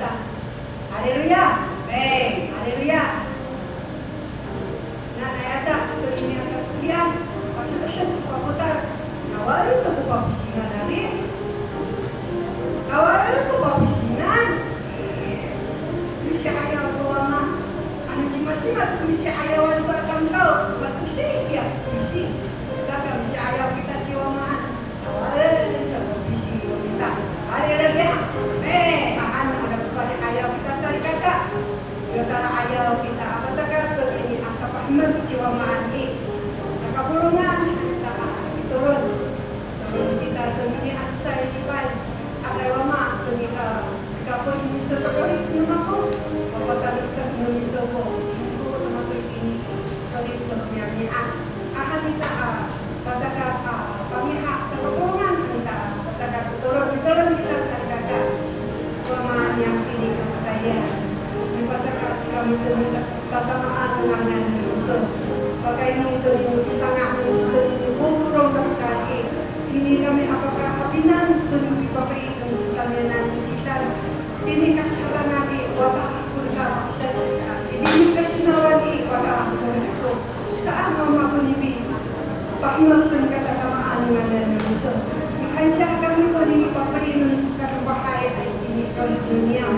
kita. Haleluya. Amin. Haleluya. Nah, ayata ito ini ang katiyan. Pagkakasya ko paputar. Kawarin ko papisinan na rin. Kawarin ko papisinan. Bisa ayaw ko ama. Ano cimat-cimat bisa ayawan sa kangkaw. Basta siya. Bisa. Saka bisa ayaw kita ciwamaan. Kawarin ko papisinan kita. Haleluya. Amin. Ano ada kepada ayaw kita sari kakak. Karena ayaw kita apa takkan ini asa pahman ciwamaan ini. Sa kapulungan kita turun kita ini asa ipal. Agay wama kita kapon miso pagkalit naman ko. Papatalagtag ng miso ko. Sino naman ko ini kalit ng niya. Akan kita pataka pamiha sa kapulungan kita pataka turun kita sa kakak. Wamaan yang ini kaya pataka kami tatamaan ng miso. Pagkay nito yung isang akong gusto yung burong ng hindi kami apakah kapinan tuloy ipapaitan sa kanya ng ikitan. Hindi katsara natin wala kulga. Hindi kasinawan wala kulga. Saan mama kulibi? Pahimatun katatamaan ng miso. Ikansya kami ko ni ipapaitan sa kanabahay ay tinikulit niya.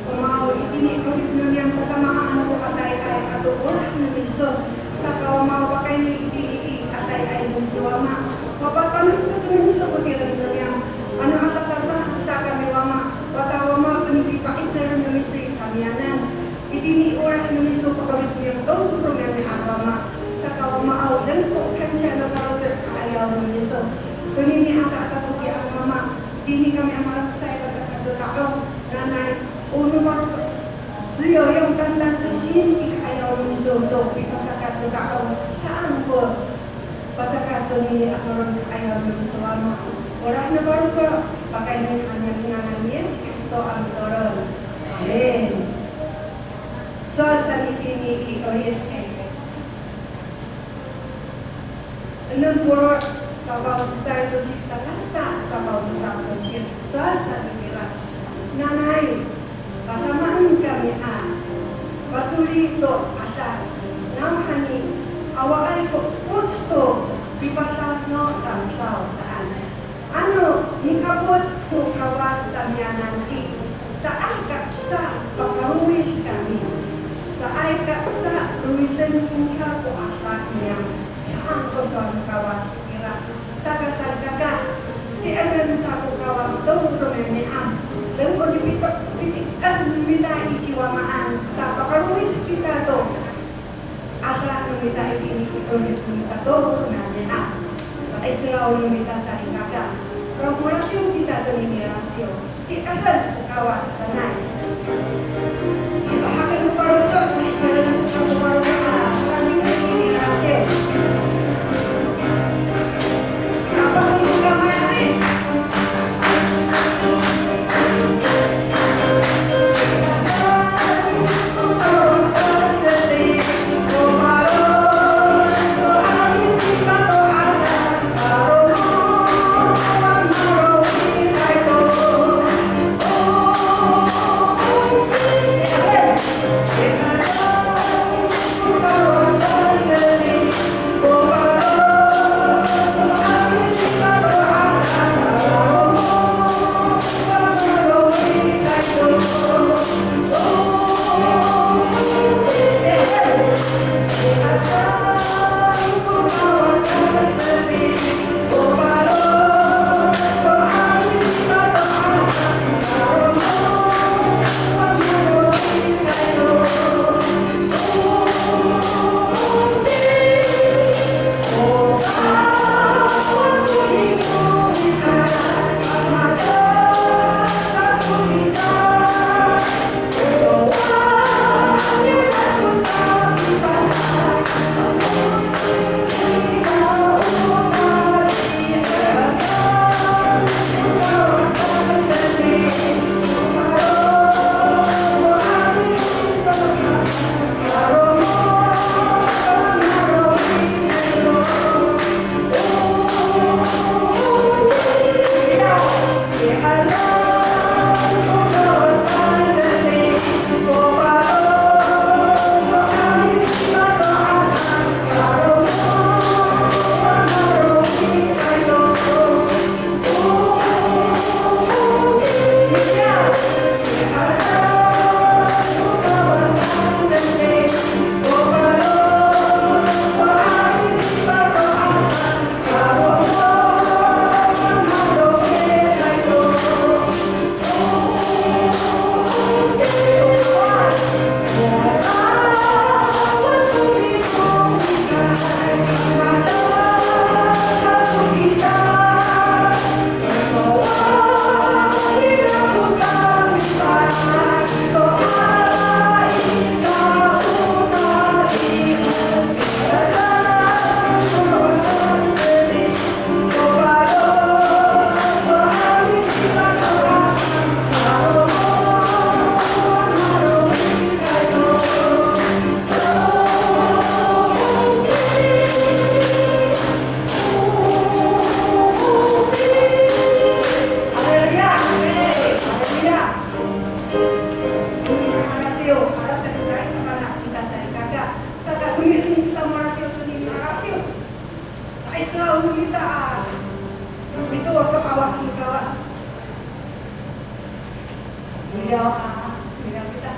Kumaw itinikulit niya ang katamaan ko atay ay atuulah ng miso. Sa kaumawa kay ni atay ay musiwama. Mapatanong ko ito sa pagkilang niya. Ano ang tatasa sa kami wama? Watawama pinipipakit sa rin ng miso yung kamyanan. Itiniulah ng miso pagkawit mo yung tongkong yung wama. Sa kaumaaw, dan po kan siya nakarot ayaw ng miso. Kunini ang kakatuki ang mama. Dini kami ang malasay at kakatutakaw. Nanay, uno marot. Siyo yung tandang to sin ayaw ng miso. Ipagkakatutakaw. Saan po? Pataka ini aturan ayaw ng suwama. Orang na baru ko, pakai ng kanyang yes, ito ang toron. Amen. So, sa ini i-orient kayo. Anong puro sa bawat sa ito si Talasa, sa bawat sa ito si So, sa nila. Nanay, patamaan kami Patsuli ito, asal. Namhani, awakay ko, gusto. Dipasal no tamsaw saan. Ano, nikabot ko kawas tamya nanti. Sa ay ka sa pagkaruwis kami. Sa ay ka sa ruwisan ka ko asa niya. Saan ko sa kawas kira. Sa kasal ka. Di alam ta ko kawas daw promeniam. Dan ko dipitikan lumita iciwamaan. Ta pagkaruwis kita to. Asa lumita ini ikulit lumita to. At sila lumita sa ikaka. Promorasyon kita ito ni rasyon. Ikakal kawas sanay. Ibahagan mo parosyo sa ikalan mo parosyo kami ni rasyon. Kapag mo kamay rin. Oh Mengarasio, para terkait kepada kita saya kakak. Saya kumirin kita merasio tu ni mengarasio. Saya selalu minta itu waktu awas kawas. Beliau kita.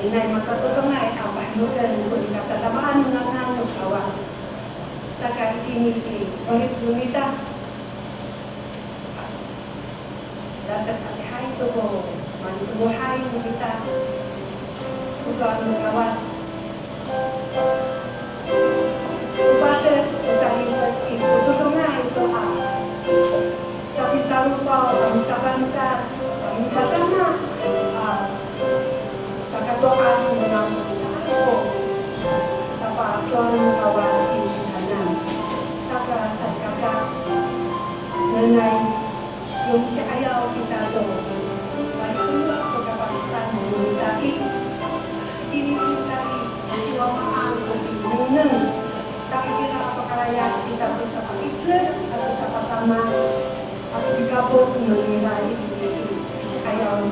Inay makatulungay ang pahinugan kung ikatalamaan ng nangos awas. Saka itiniti, bahit lumita. Dapat atihay ito ko, manitubuhay mo kita. Usuan mo awas. Upasa sa lipat, ikutulungay ito sa pisang pa, kami sa bansa, kami kasama. Sa katuas mo ng sa ako, sa pason awas inihanan. Saka sa kakak, nanay, yung siya ayaw kita to. Pagkulang pagkapasan mo ng dati, hindi mo dati, siwa maang kung inunang. Dahil kinakapakarayat kita to sa pangitsir at sa kasama at bigabot ng nilay siya ayaw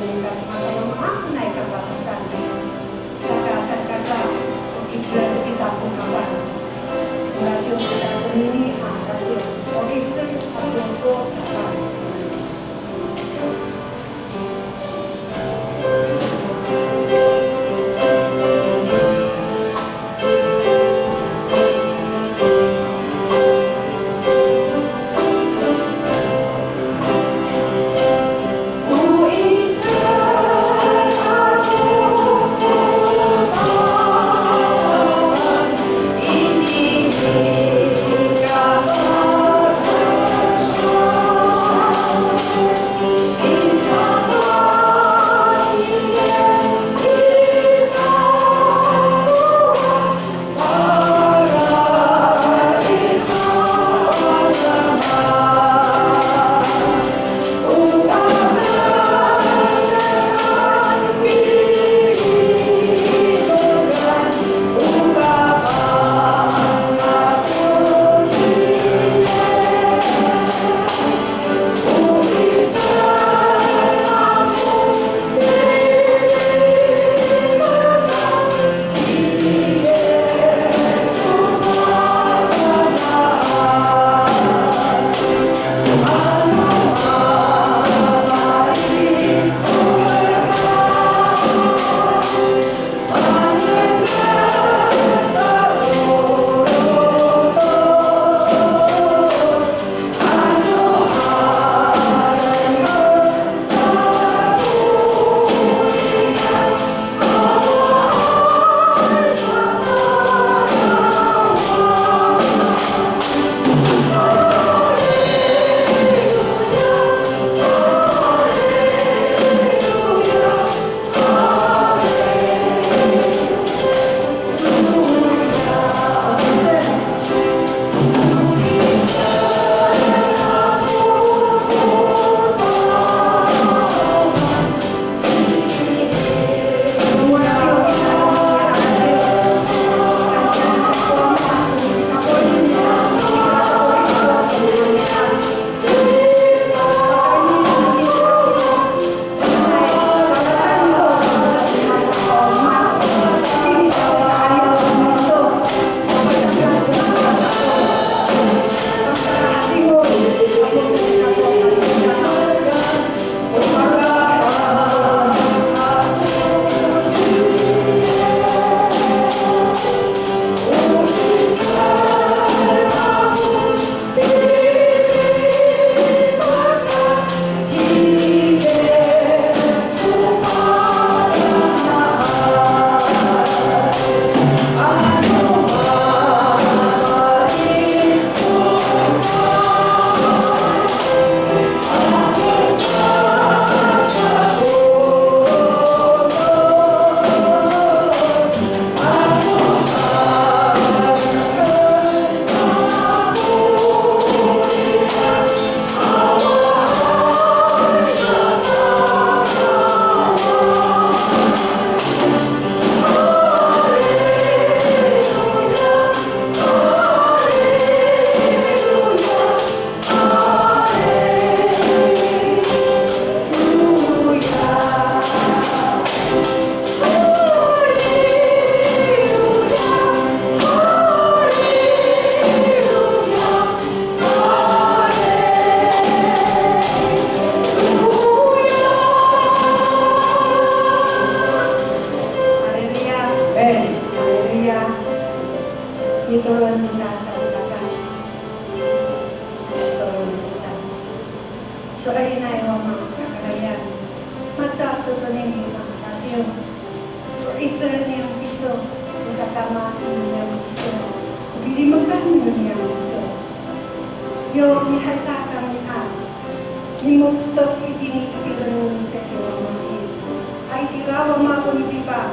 Kalau mau pipa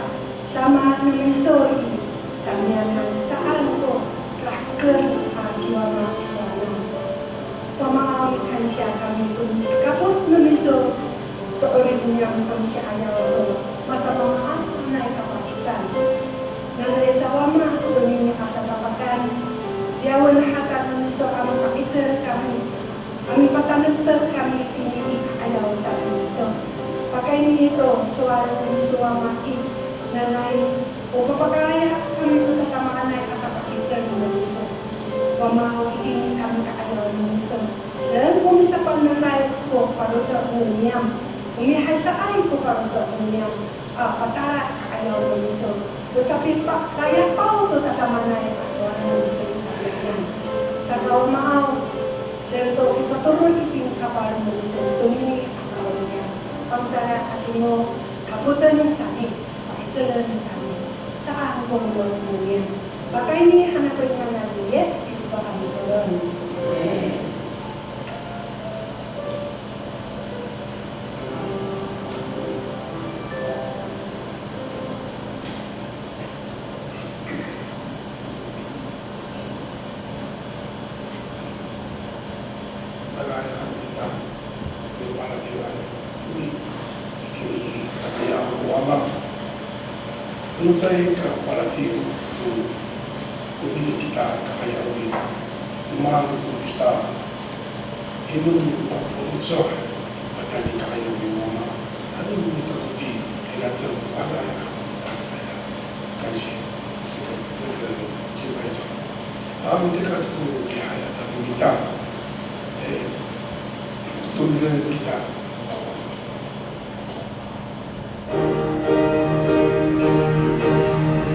sama menisoi kami akan saan ko raker jiwa mahasiswa. Pemahaman kansya kami pun kaput meniso keorang yang kami ayah masa pemahaman naik kapakisan. Nalai tawama domini asa tapakan diawan hata meniso kami pakitser kami patanete kami ini ayah tak meniso. Pakai ini itu soal meniso maki nalai upapakaya kami pun sama anak asa pakitser meniso. Pemau ini kami ayah meniso. Dan kami sapa nalai ko parota umunyam. Umi haisai ko parota umunyam. Patara ayah meniso. Tetapi Pak Raya tahu tu kata mana yang asal meniso itu. Sa kau mau dan tu kita turun ipin kapal meniso. Tumini akaunya. Pamcara asino kabutan kami, pakitselan kami. Saan ko mo umunyam. Baka ini anak pengen nabi yes Kristo kami turun. Kekayaan kita kepada Tuhan ini kekayaan ulama. Menurut saya kepada Tuhan ini kita kekayaan ini memang bisa hidup berusaha pada kekayaan ulama. Ada kita kuti kita pada saya kasih sebagai jiwa. Kami dekat ku kehayat satu bintang. Tujuan kita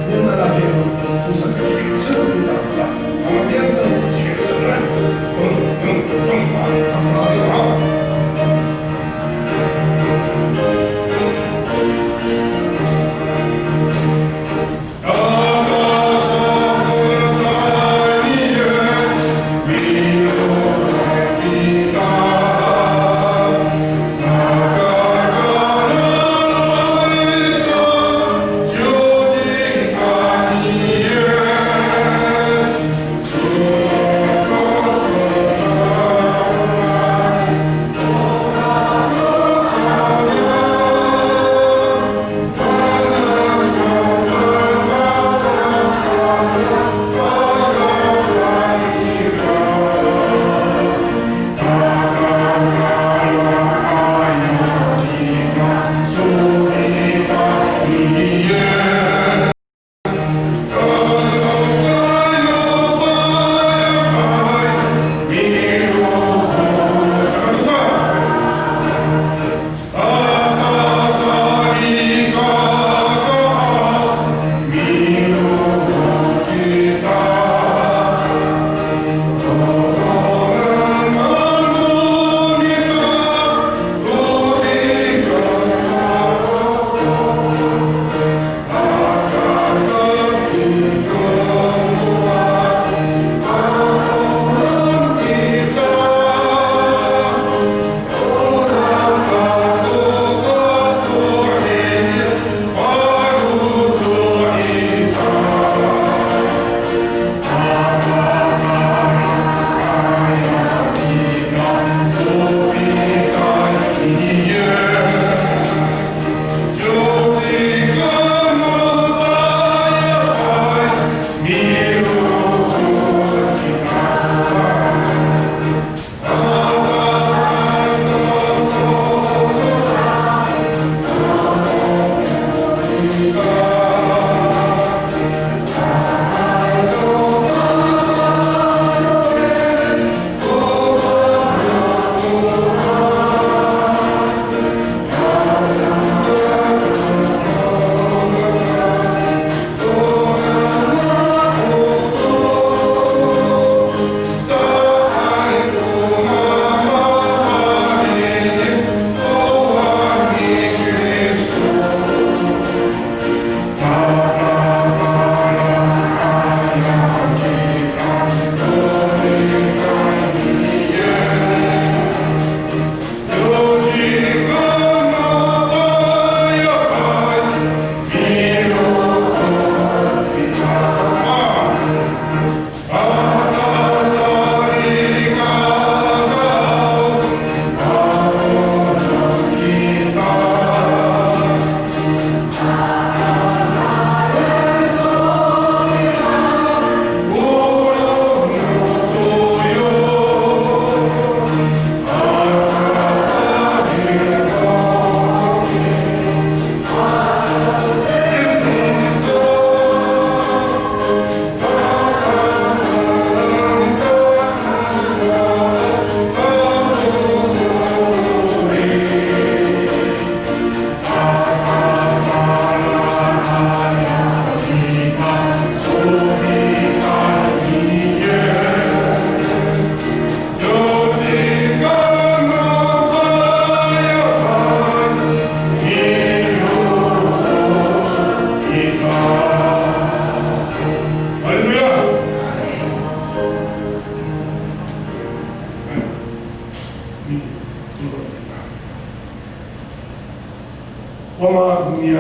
memang ada pusat kecil sebelum kita kemudian kecil sebenarnya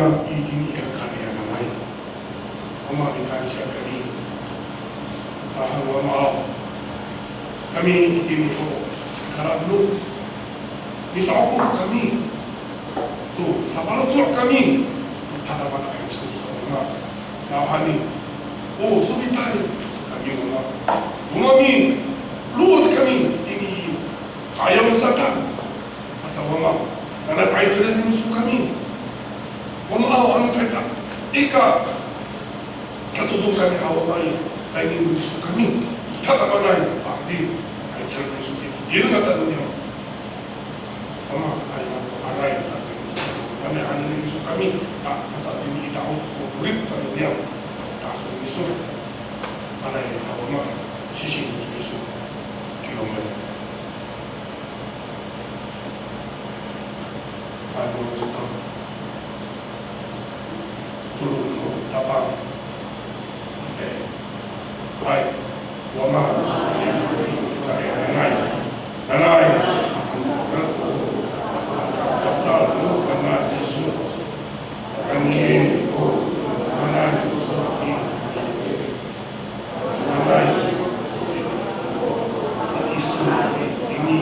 yang ini yang kami yang lain. Oma dikasih kami bahwa maaf kami ini ko kalau lu bisa kami tu sapalocok kami hadapan Yesus sama nawani sulitai kami umami luas kami ini kaya mesatan macam mama karena kaya cerita musuh kami mama anu cerita ika ketudung kami awal lain ingin musuh kami hadapan lain di kaya cerita musuh ini dia kata dunia mama ayah arai sakit kami hanya musuh kami tak masa ini kita harus murid sama dia tak suruh musuh mana yang awal mama sisi musuh kilometer aku stop turun dapat baik wama nanai nanai kapsal lu karena Yesus kami mana Yesus nanai Yesus ini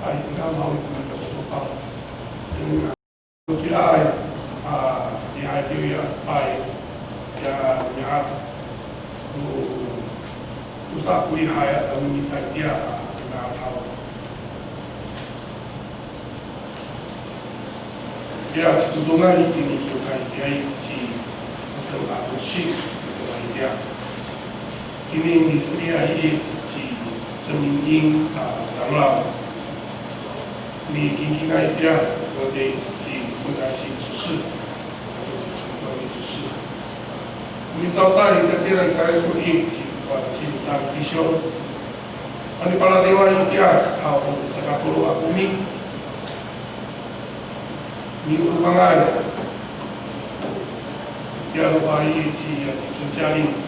kamu kita mau mencoba dengan kira di hati aspek ya usah kuliah atau minta dia dengan tahu dia tudungan ini juga dia di usul agusi tudungan dia ini industri ini di zeminin 장랑你应该dia sebagai di fondasi指示atau di contohnya指示你找到你的别人该回应di sini vision ani pala dewa dia au sakapulu akumi ni urubangan dia lupai di senjali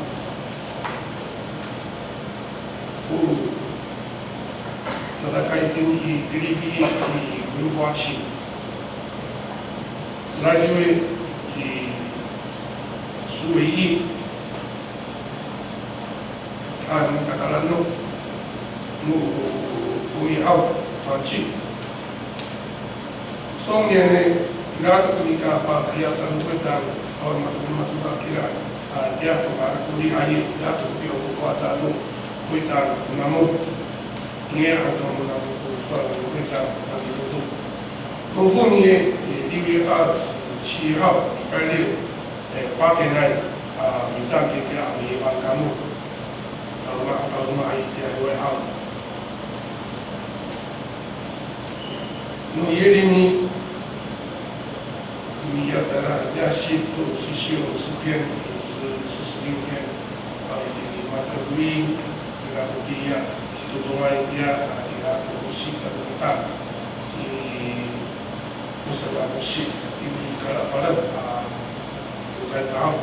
sedangkan ini diri di berubah ci lagi di suwi kan katakan no bumi au panci soalnya nggak nikah apa kegiatan kerja orang macam kira dia kemarin kuliah dia tuh dia buat no kerja namun ingin atau menampung suatu kerja bagi itu. Kemudian ini 7号礼拜六8点来民站给你帮干部，到嘛一点会好。那20你要在那要写都是修10篇46篇，你马克福音这个不一样。tudungan dia adalah musik atau kita di usaha musik ini kalau pada bukan tahu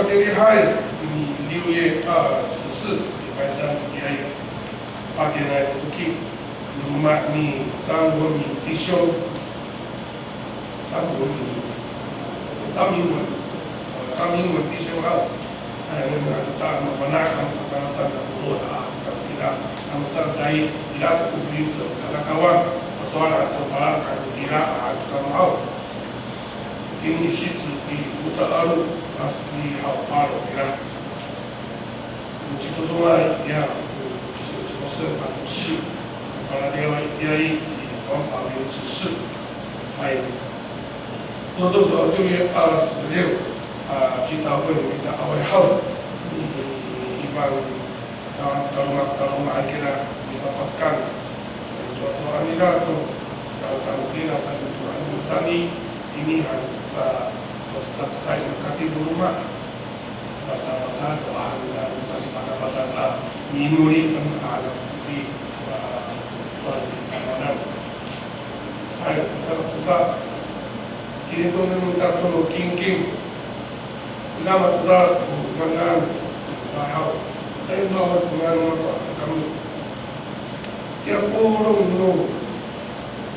kadiri hai ini 6月24礼拜3dia 8点来bukit rumah ni张文敏弟兄张英文弟兄好那个大马那看看上的多的kita Namun saya tidak kubing kawan persoalan atau barang kalau tidak akan mau. Ini situ di Huta Alu asli Hawparo tidak. Untuk doa dia proses manusia pada dewa dia di kampung yang sesuatu. Baik. Untuk soal itu alas beliau cita pun kita awal hal iban kalau kira bisa paskan suatu anira atau kalau sampai rasa Tuhan Musani ini harus selesai mengkati rumah baca doa dan sasi pada minuri ada di suatu keamanan. Ayo pusat kini tu minta tolong king nama tulah dengan bahau tapi bahau dengan apa kami tiap orang dulu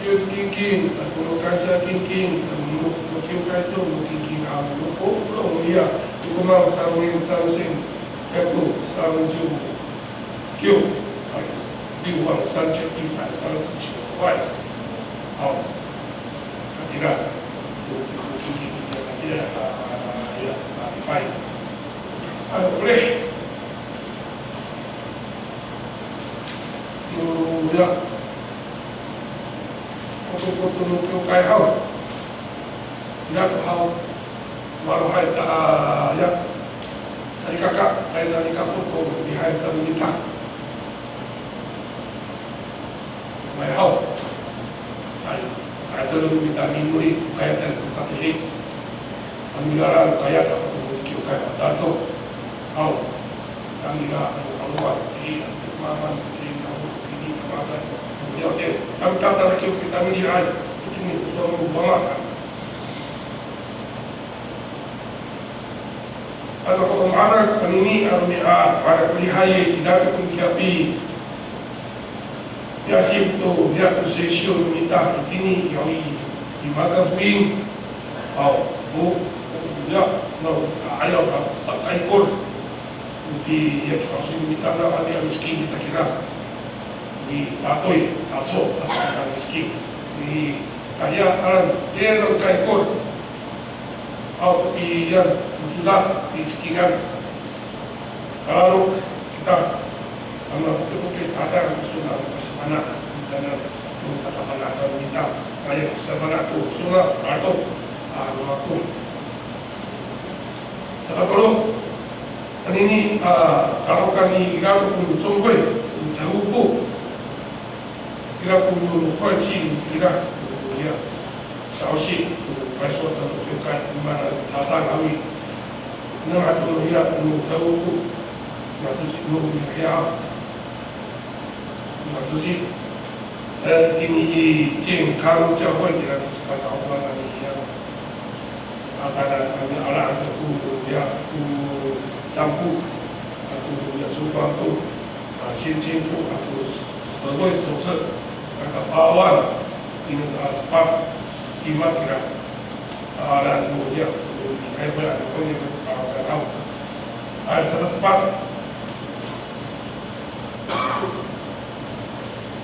dia king atau kaisa king mungkin kaitu mungkin kamu orang dia tu mau sawin sawing aku sawju kyo di uang saja kita saja why oh tidak tidak ya baik boleh ya untuk kai hau tidak hau baru hai tak ya saya kakak dari kampung kau di hai saya minta mai hau saya selalu minta minuri kayak dan kata Panggilan kaya dapat memiliki kaya satu, au, panggilan keluar di maman di ini masa kemudian oke, kami kata kita menilai ini suatu banget. Kalau mana ini armiah pada pelihai tidak mengkapi ya situ dia posisi minta ini yang di mana swing, au, bu ya, no, ayaw sa kaikor di sausum kita na ada miskin kita kira di patoy atso sa miskin di kaya aran pero kaikor au di yan sudah miskinan kalau kita betul-betul ada sudah mana dan sa kapanasan kita kaya sa mana tu sudah satu aku Kalau ini kalau kami kira pun sungguh jauh pun kira pun kuaci kira ya sausi pasal terbuka mana sasaran kami nak tu ya pun jauh pun masuk pun ya masuk ini jeng kalau jauh kira pasal apa ni ya ada orang tu ya tu campur tu yang suka tu sinjin tu atau sebagai sosok kata awan ini aspak imat kira dan kemudian kayak berada punya tahu ada sepak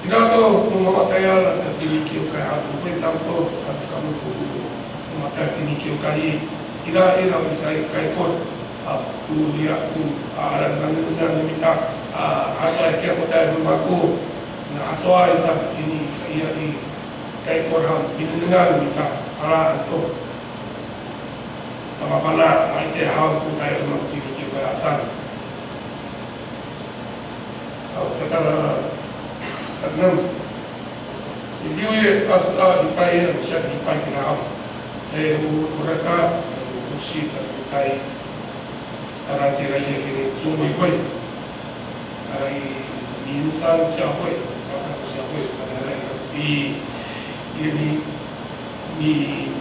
tidak tahu memakai alat tinggi kayak apa pun campur atau kamu memakai tinggi kayak tidak ada bisa kaikor aku dia aku dan dengan minta asal kita pada rumahku nah asal isap ini ia di kaikor ham dengan minta ala itu apa-apa itu hal aku kayak rumah ini juga asal sekarang jadi asal dipakai siapa dipakai ham mereka si terkai Karachi raya kini sumber koi, karai insan siapa, siapa karai ini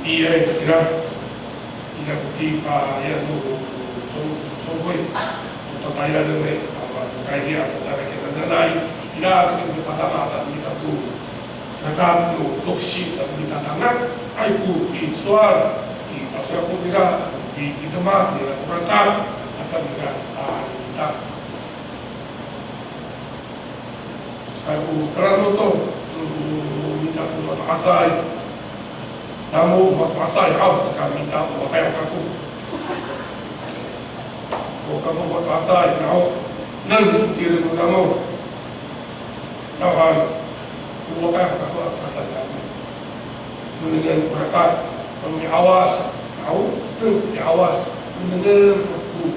kira tidak bukti ya tu sumber untuk bayar dengan apa kaya secara kita nanai tidak kita pada masa kita tu nakam tu toksi kita tangan aiku isuar pasal aku tidak di tempat di perangkat asal kita kita Kerana tu minta buat asai, namu buat asai kau tak minta buat kayak aku. Kalau kamu buat asai, kau nang diri kamu, kau buat kayak aku asai kamu. Mendengar berkat, kami awas, kau tu diawas, mendengar aku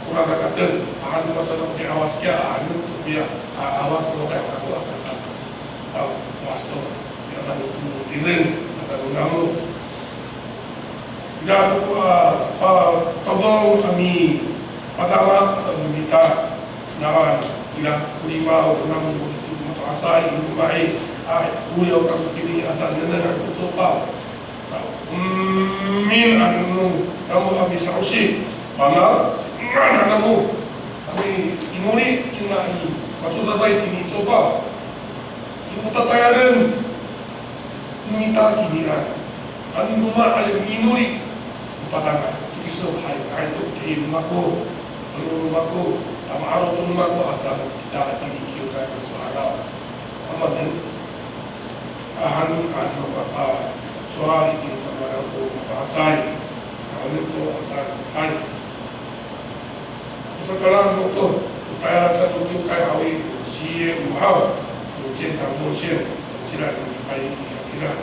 kurang kata, ada masalah diawas kia, ada tu dia awas kalau kayak aku asai. Pastor yang ada di diri masa kamu tidak tolong kami pertama atau meminta nawan tidak lima orang untuk asai itu baik boleh orang begini asal nenek aku coba min anu kamu kami sausi mana kamu kami inuri inai maksudnya baik ini coba kita tayaran minta giliran. Ani rumah ayam inuri padangan. Isu hai itu di rumahku, sama arah rumahku asal kita dikiukan soal aman. Soal ini aku asai. Kalau itu asal hai. Sekarang itu tayaran satu tu kayak awi si muhab. Cinta sosial, cinta baik kira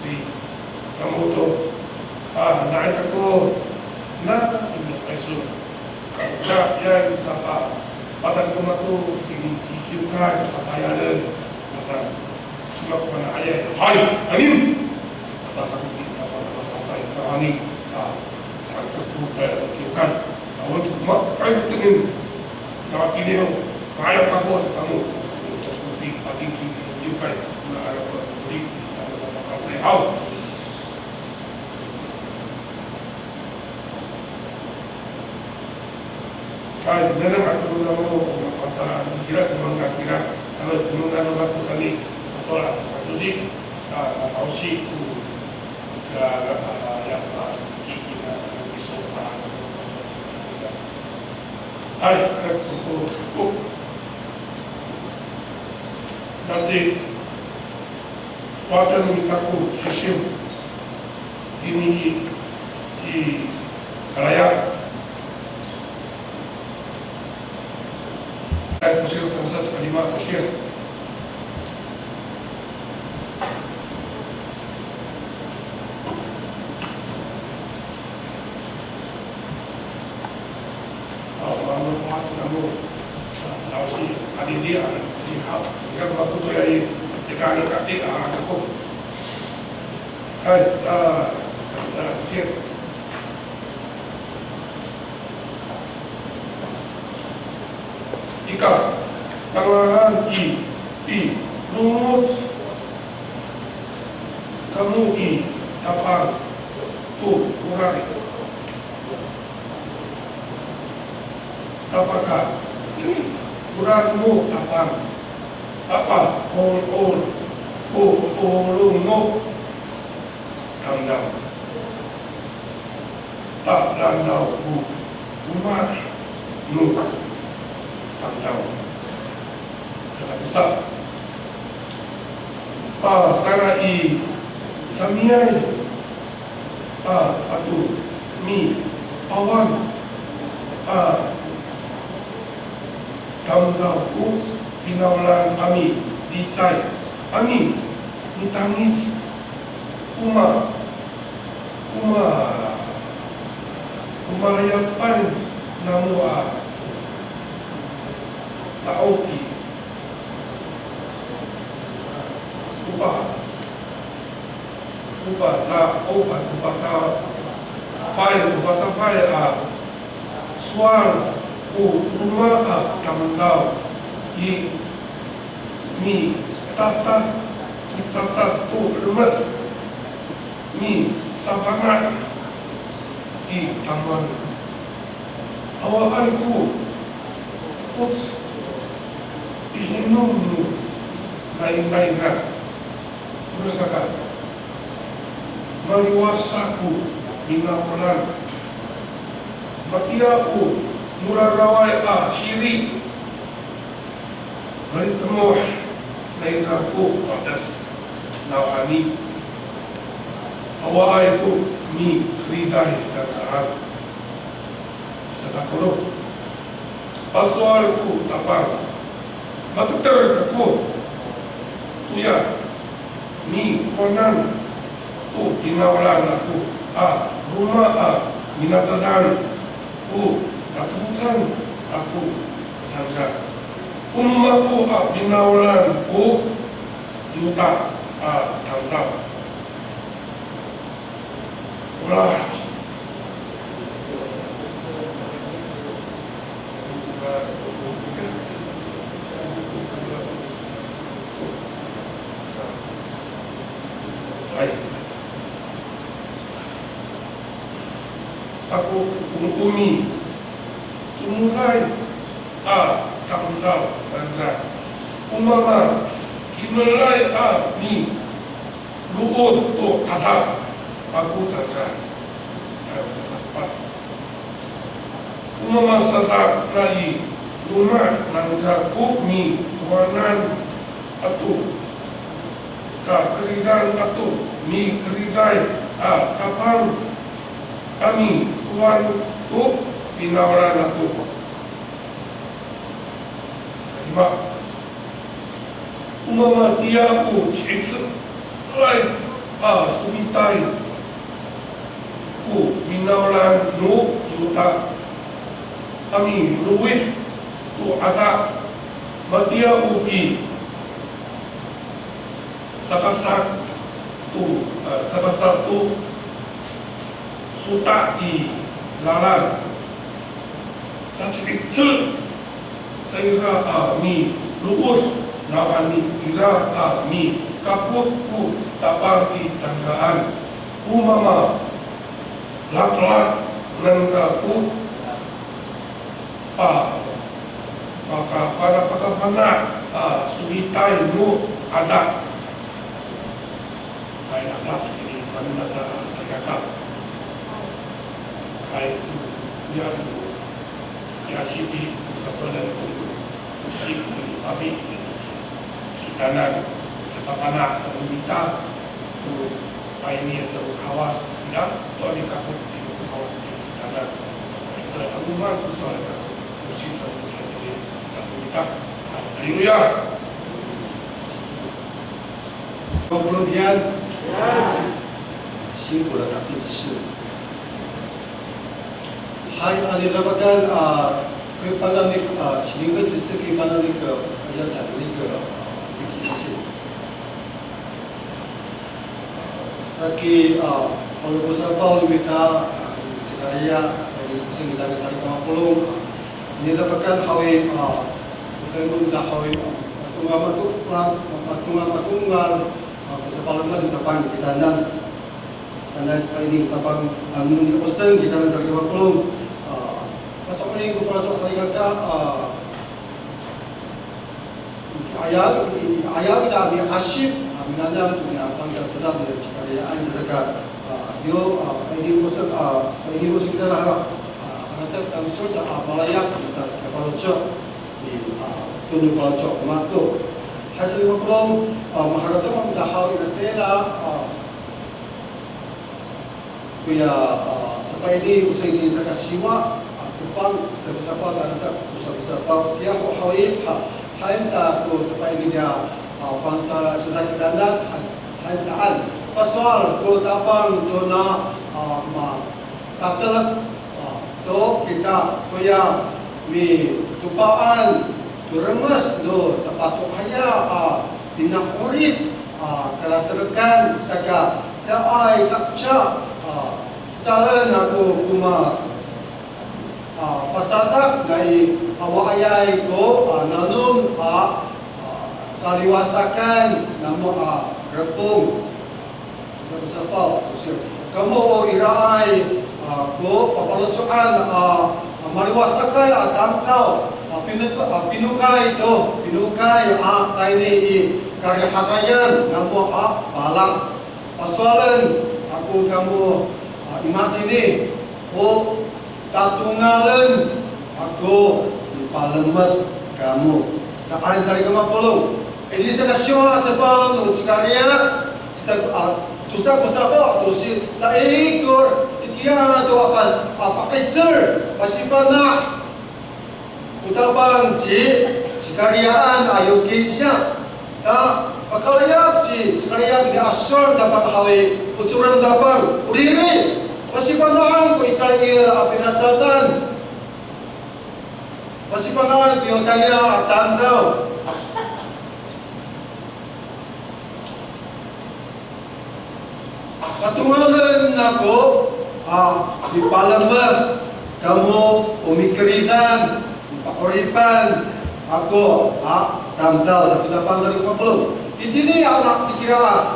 di kamu tu, naik aku, ini esok, yang siapa, pada kamu tu ini cikiukan apa yang ada, asal cuma mana ayah, hai, ani, asal kamu kita asal kami, aku cikiukan, awak tu mak, kau tengin, nak kini ayah kamu. Pagi juga ada beri kasih out. Kalau dalam aku nama pasal kira kira kalau dengan waktu sani masalah suci sausi itu yang kita bisa Nasi waktu mintaku sisim ini di Kalayak kusir proses kelima kusir kamu sausi dia yang waktu tu yang tekan kaki aku kecil jika sangahan lurus kamu tapang tu kurang apakah kurangmu tapang apa olungmu kandang tak landau rumah nu kandang sangat besar sarai samiai atu mi awan kandangku pinaulan kami dicai kami ditangis umarayapan namu taoki upa file suar rumah kamandau mi tata tu lemet mi safangat taman awal itu puts inum lain-lain merasakan mariwasaku binapalan matiaku murah rawai syiri beri temuh ay ko padas na ani away ko mi kriday sa karat sa takulo paswal ko tapang matutar ko tuya mi konan tu ginawalan ako rumah minatsadan ko natutusan ako sangga umma ko ginawalan ko yuta tanggap wala ako umumi sumulay tanggap sangga umama kinalay ni luod to ada aku sangga sa kaspat umama sadak rai rumah nangga mi tuanan atu ka keridan atu mi keridai kapal kami tuan tu tinawaran aku lima umama dia aku cicit lai sumitai ku tinawaran no yuta kami luwih tu ada madia ubi sakasak tu suta di lalan caci kecil sehingga mi luus nawani ira mi kaput ku tapar di canggaan umama lak-lak nangga ku maka para pagkapana suhitay mo ada ay naklas ini kanina sa yakap ay yan yasipi sa solan ko usip ni pabi kitanan sa kapana sa umita to ay niya sa kawas tidak to ni kaput di kawas kitanan sa aguman ko sa usip sa umita haleluya 20天辛苦了他第几世还dapatkan kepada sehingga jasa kepada mereka yang jadi mereka sisi saki kalau bersama kita sekaya sebagai musim kita sari pulung ini dapatkan hawi bukan mudah hawi tunggal bersama di depan kita dan sana sekali ini tapang angin di pesan kita dan sari pulung masuk ini ke perasaan saya kata ayat kita ambil asyik minanam punya pangkat sedap dari ciptaan sezakat dia ini musim kita lah nanti kalau susah malayak kita kalau cok di tunjuk kalau cok matu hasil maklum maharatu dahau ina cela punya sampai ini usai di zakat siwa sepang sebesar dan sebesar dia hawi hansa tu sampai ini dia bangsa sudah kita dan hansaan pasal tu tapang tu na katalah tu kita punya mi tupaan tu remas tu sepatu hanya tindak urip kalau terkan saja saya kakca jalan aku kuma pasatak dari awayai ko nalum kaliwasakan nama refung bersama kamu irai ko papalocokan mariwasakan atangkau pinukai ini karya-karyan nama balang pasalan aku kamu imat ini tatungalan aku di parlemen kamu saan sari kemapulung Jadi sa kasyon sa pang ng karya sa tusa pasapa to si sa ikor itiya to apakaicer pasipana utabang si karyaan ayokin siya ta pakalayap si karyaan di asor dapat hawe ucuran dapat uriri pasipanaan ko Israel apinatsatan pasipanaan ko kaya atandaw Katungalan ako, di Palembang, kamu umikiritan, pakoripan, ako, tamtal sa tudapan sa 50. Hindi ako nakikira,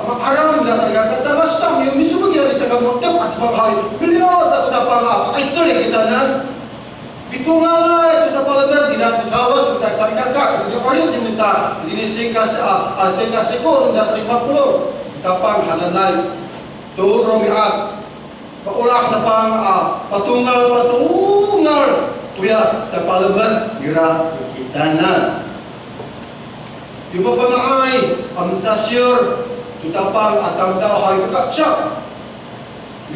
maparang na sa kata, masam, yung mismo kita bisa kamu tep at sebagay, beliau sa tudapan, ay sorry kita na, Bitungalan itu sa Palembang, tidak ditawas, tidak sa kakak, itu paling diminta, ini singkasiko, tidak sa 50. Kapang hananay turong at paulak na pang patungal tuya sa Palembang ira kita na di mafanaay ang sasyur tutapang atang tao hay kakatsak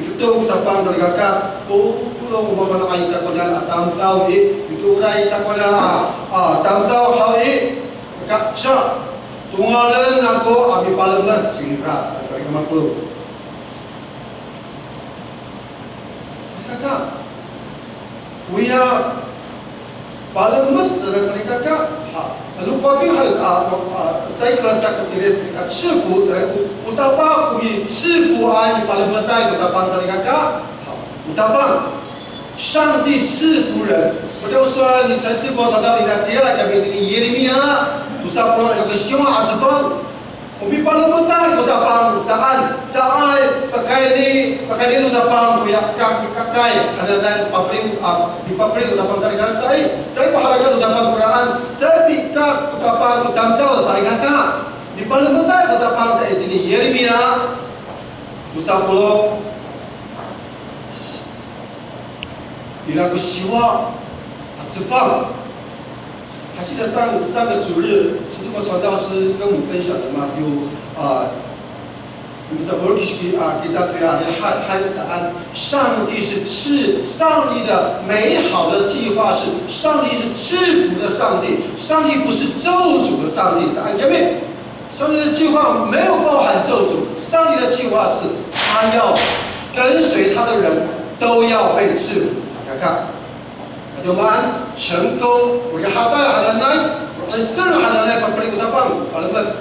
ito tutapang sa nagkaka pulong mafanaay takunan atang tao ito uray takunan atang tao hay kakatsak Tungalan ako abi Palembang singkas sa 50. Kaka. Kuya Palembang sa kaka. Lupa bin hal saya kelacak keres kat shifu saya utapa kubi shifu ai Palembang tai utapa sa kaka. Utapa 上帝赐福人，我就说你神是我找到你的接来的给你耶利米亚。Usap pula yang kesyuah ajbang. Umi Palembang tahan ko tapang saan pakai ni lu tapang ko yak kakai ada dan pafring di pafring lu tapang saringan saya pahalaga lu tapang Quran saya pikak ko tapang damjau saringan ka di Palembang tahan ko tapang sa ini Yeremia usap pula bila kesyuah ajbang 还记得上个主日，其实我传道师跟我们分享的嘛，有你们在摩利斯给大家汉萨安，上帝是上帝的美好的计划是，上帝是赐福的上帝，上帝不是咒诅的上帝，是按前面，上帝的计划没有包含咒诅，上帝的计划是他要跟随他的人都要被赐福，大家看。 Domaan Shengko, Uri Haba Hadanai, Uri Zul Hadanai, Pampering Utapang, Palembang.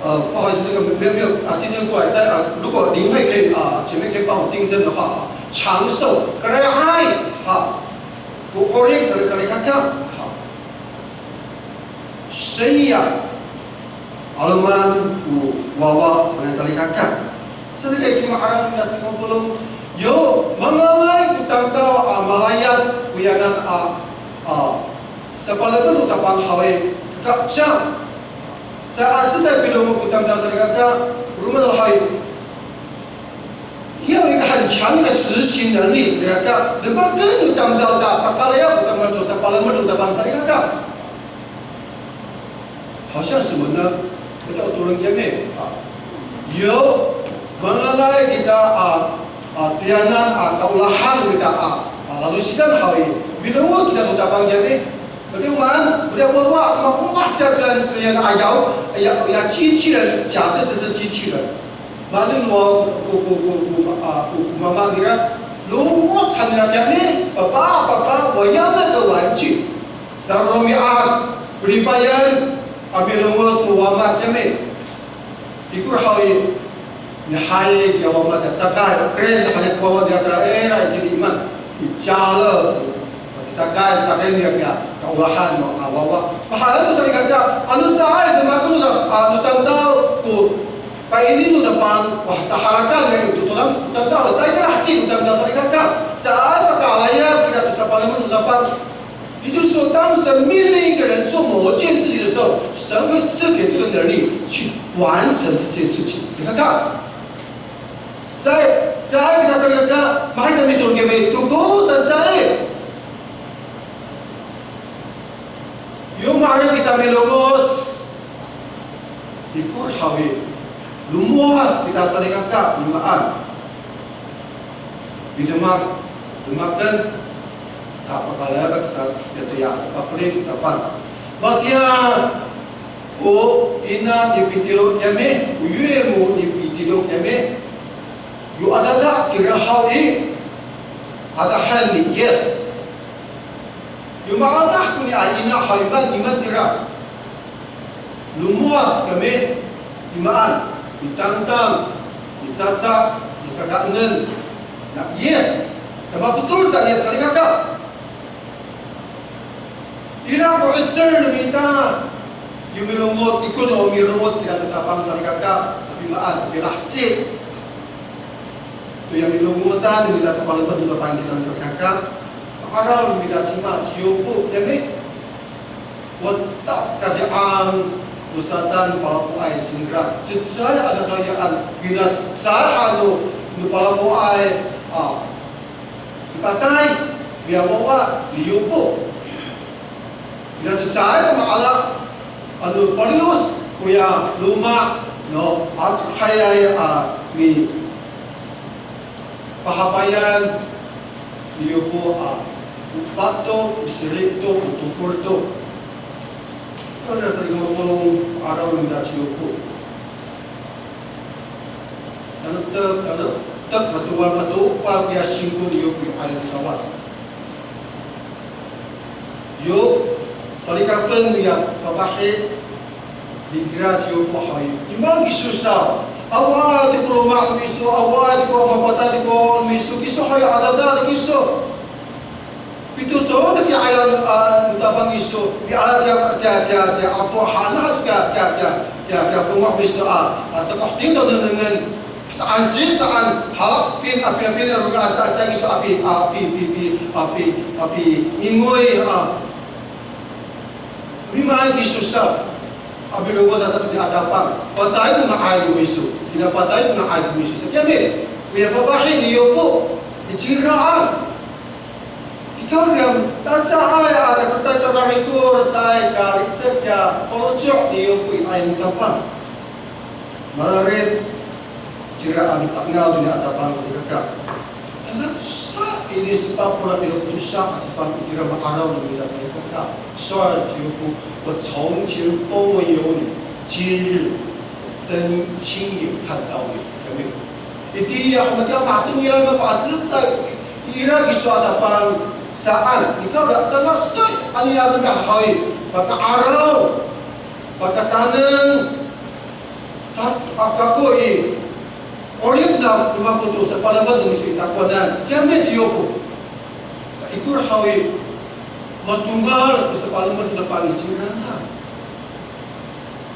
不好意思，那个没有订正过来，但如果林慧可以前面可以帮我订正的话，长寿，可能要爱我这里看看，好，生意Alaman wawa saling kakak. Sedikit cuma orang biasa kumpulung. Yo mengalai kutang kau malayat kuyangan sepalapan utapan hawe kakak. Saat saya bilang kutang kau saling kakak, rumah hawe. 要有一个很强的执行能力，大家人们更有当到的，把他要不他们都是把人们都帮上一个干，好像什么呢？不叫多人姐妹有mengenai kita tianan kaulahan kita lalu sidang hari bila kita sudah panggil bagaimana beliau bawa Allah jalan yang ayau yang 机器人，假设这是机器人。 Lalu mama kira, lu mau tanya kami, papa, wayang ada wajib. Sarumi beribayan, ambil lumut muamat kami. Ikur hawi, nihai kiamat cakai, keren sekali kuat dia era jadi iman, jalan. Sakai dia kaulahan wawa. Pahala tu saya kata, anu saya demaku anu tahu ku. Kaya ini lu depan, wah saharakan yang itu tulang, udah tahu, saya kira hati udah dasar kakak, cara kalanya tidak bisa paling mendapat。也就是说，当神命令一个人做某件事情的时候，神会赐给这个能力去完成这件事情。你看看，在给他说kakak，mahal kami turun kami，tu kau selesai。Yung mari kita melogos ikut hawi lumuat kita saling angkat limaan bidemak demakkan tak pakalaya kita ya sepakuling kapan batia o ina dipitilo yame uyuemu dipitilo yame yu ada kira hawi ada hal ni yes yu makadah kuni ina haiban imatira lumuat kami imaan ditantang dicaca dikagaanan nak yes kama betul sa yes kali kakak ina ko itser kita yung milumot ikon o milumot tidak tetapang sa kakak sa pimaan sa pilahci itu yang milumutan tidak sa palaban dito panggilan sa kakak araw tidak cima ciupu jadi watak kajian usatan palafuai cindra saya ada kayaan bila saya nu palafuai dipatai biar bawa diupu bila saya sama alat anu palius kuya luma no at hayay mi pahabayan diupu Fakto, bisirito, utufurto. Ano na sa'yo ngomong araw ng dasyupo? Ano? Tak matuwal matu, pagya singko niyo yung ayaw tawas. Yo, salikatan niya, pabahit, digrasyo po kayo. Imang isusaw, awal di ko rumah miso, awal di ko mapata di ko miso, kiso kayo, adaza di kiso. Itu semua sekian ayat utabang isu di ayat dia apa hanas dia rumah bisa seperti itu dengan seansin sean halak pin api rugan saja isu api ingoi lima isu sah api rugan dasar di hadapan patai pun ayat isu tidak patai pun ayat isu sekian ni biar fahamin dia pun diciraan ikaw yang tak cahaya ada cerita itu saya karakternya pojok dia pun ayam kapal malarin ciraan caknal dunia hadapan mereka karena sah ini sebab pula dia punya sah sebab kira makarau dunia saya kata soal siapa buat 从前风闻有你今日真亲眼看到你可没有ini yang mereka matung yang apa cerita ira isu hadapan saan ikaw dah termasuk ano yang dah hai baka araw baka tanang ako orip na lumakuto sa palaban ng isi takwanan kaya medyo ko ikur hawi matunggal sa palaban ng pangitsinan na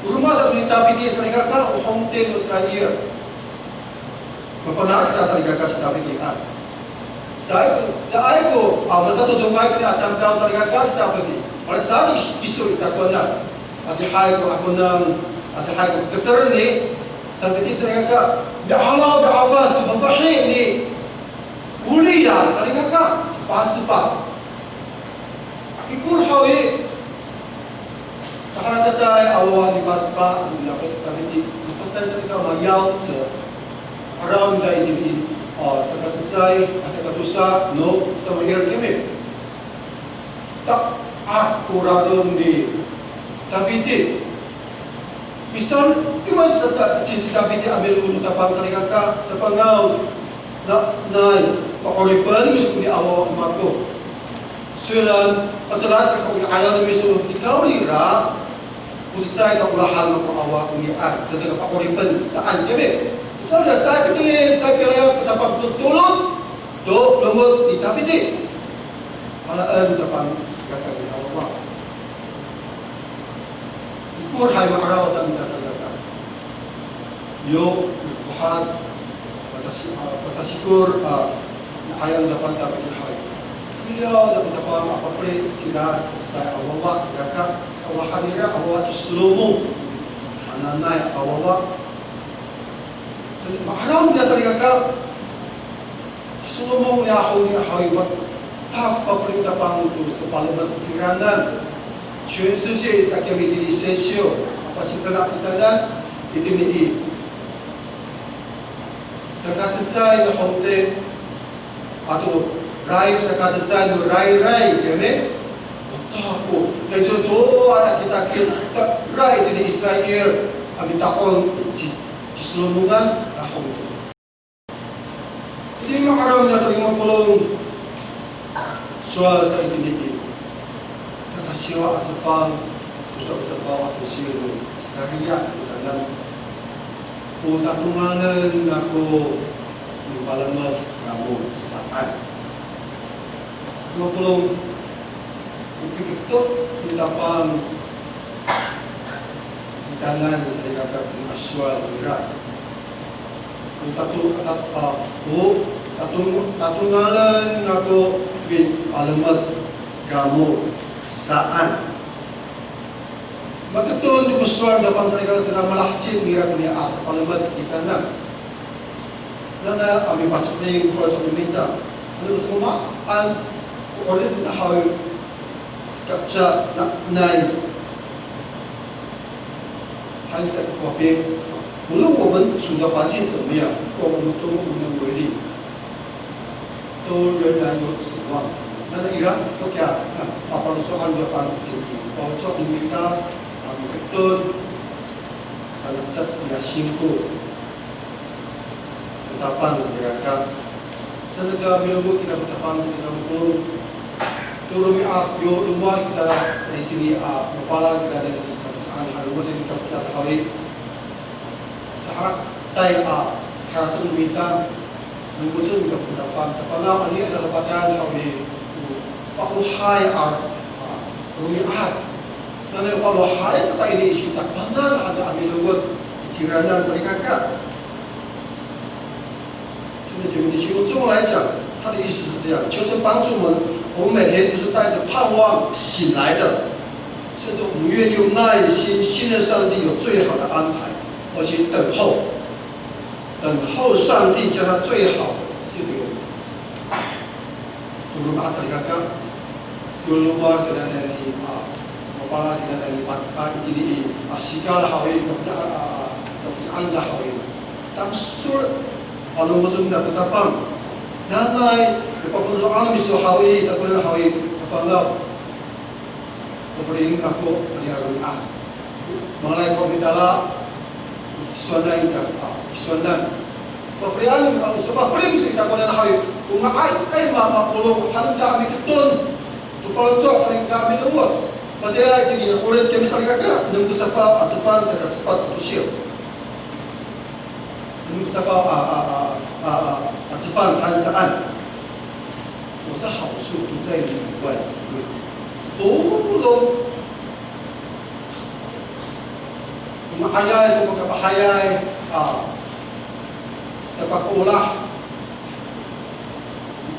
rumah sa pinita piti sa ligaka o homte o sa iya mapanakit na sa ligaka sa piti saya ko matutungay ko na atang kao sa ligaka sa piti at sa isu takwanan at ihay ko ako ng at ihay ko kataran ni piti sa ligaka da'alaw da'afas mabahi ni uliya sa ligaka sa pasipa ikur hawi sa kanatatay awa ni pasipa ang lapit piti ipagtay sa ligaka magyaw sa around the idibid sa katsasay, sa katusa, no, sa mahirap kami. Tak akuradong di Davide. Bisan, di man sa si Davide ambil untuk tapang sa ligaka, tapangaw na pakoripan, mismo ni awa umato. Sulan, patulat ka kung ayaw na mismo, ikaw nira, kung sasay ka ulahal ng awa kung iyan, sa pakoripan, saan kami? Kalau dah saya pilih dapat tulung, tu lembut di tapi di, malah dapat kata kita Allah. Ikur hai makarau sa minta salata. Yo buhat pasasikur ayam dapat tapi hai. Beliau dapat apa pun sila saya Allah sedekah Allah hadirah Allah islumu ananai Allah. Mahram dia sering agak semua ni ahau buat tak perintah pangutu sepala berkecirangan 全世界sa kami dili essential apa sih kita dan itu ni sa kasitsay na honte atau rai sa kasitsay no rai kami tako medyo kita rai di Israel kami takon cisulungan na honte hindi makaroon na sa 50 soal sa itiniti sa kasiwa at sa pang tusok sa bawat kusiro sa kariya kita lang kung tatunganan ako yung palamas kamu saan ngopulong upikitot kita pang itangan sa ikakap ng aswal ng Irak kung tatunganan ako alamat kamu saan magkatulong di persoalan dapat saya sedang melahcin ngira dunia asa alamat kita nak nana kami masuk ni kalau saya minta lalu semua an oleh nak hal kapsa nak naik hanya saya kopi belum我们 sudah 环境怎么样我们都无能为力都仍然有指望。那Iran都讲apa soal Jepang tinggi, pojok kita betul kalau kita tidak simpul tetapan gerakan. Sesudah bila kita bertapan sekitar pukul turun yo rumah kita ini kepala kita ada di rumah kita tahu saharat tay karatun kita Mungkin kita pendapat, kepala ini adalah bacaan kami fakuhai rumiat. Dan fakuhai seperti ini isi tak benar ada ambil luar ciranan serikat. Cuma di sini中来讲，它的意思是这样，就是帮助我们每天都是带着盼望醒来的，甚至我们愿意用耐心信任上帝有最好的安排，而且等候上帝将他最好的赐给我们。Turun asal kakak, turun luar kita dari kepala kita dari pagi ini asikal hawi tapi anda hawi. Taksur kalau macam dah betapang, nanai lepas tu soal misu hawi, tak boleh hawi apa enggak. Kemudian aku melihat Malay kau bidala Suanan Suanan Pemberian sebab frame kita kau nak hawi Ungai mama puluh handa kami ketun tu falcok sering kami luas padahal ini oleh kami sering kakak nunggu siapa atapan saya cepat usia nunggu siapa atapan hansaan 我的好处不在于外在不拢 Mahayay kung magkapahayay sa pag-ulah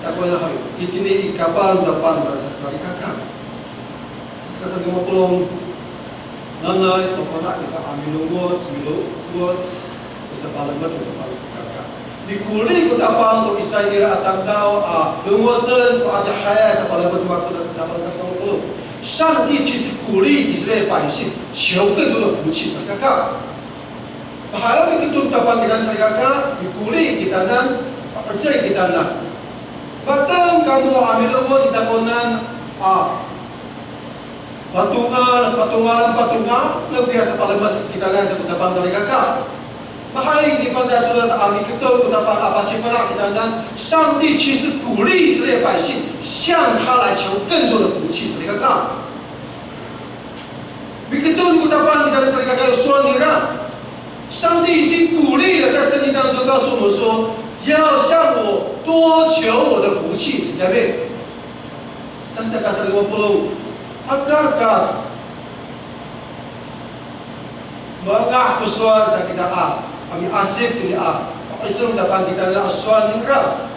ako na kayo itini ikapan dapan sa karikakan sa lumapulong nanay pagpana kita amilungot sa palamat ng pagkakakan dikuli ko dapan to isay nila atang tao lungot sa hayay sa palamat ng dapan sa lumapulong 上帝其实鼓励以色列百姓求更多的福气，大家。Bahaya begitu dapat dengan saya鼓励kita dan percaya kita dan. Bahkan kamu ambil umur kita konan patungan lebih biasa pada kita kan seperti bangsa mereka. Bahaya di pada sudah ambil kita dapat apa sifat kita dan. 上帝其实鼓励以色列百姓向他来求更多的福气，mereka kan. Begitu dapat kita dan mereka有说你让。 上帝已经鼓励了，在圣经当中告诉我们说，要向我多求我的福气，对不对？上次开始我不懂，agak mengaku soal kita kami asik ini itu dapat kita lihat soal negara.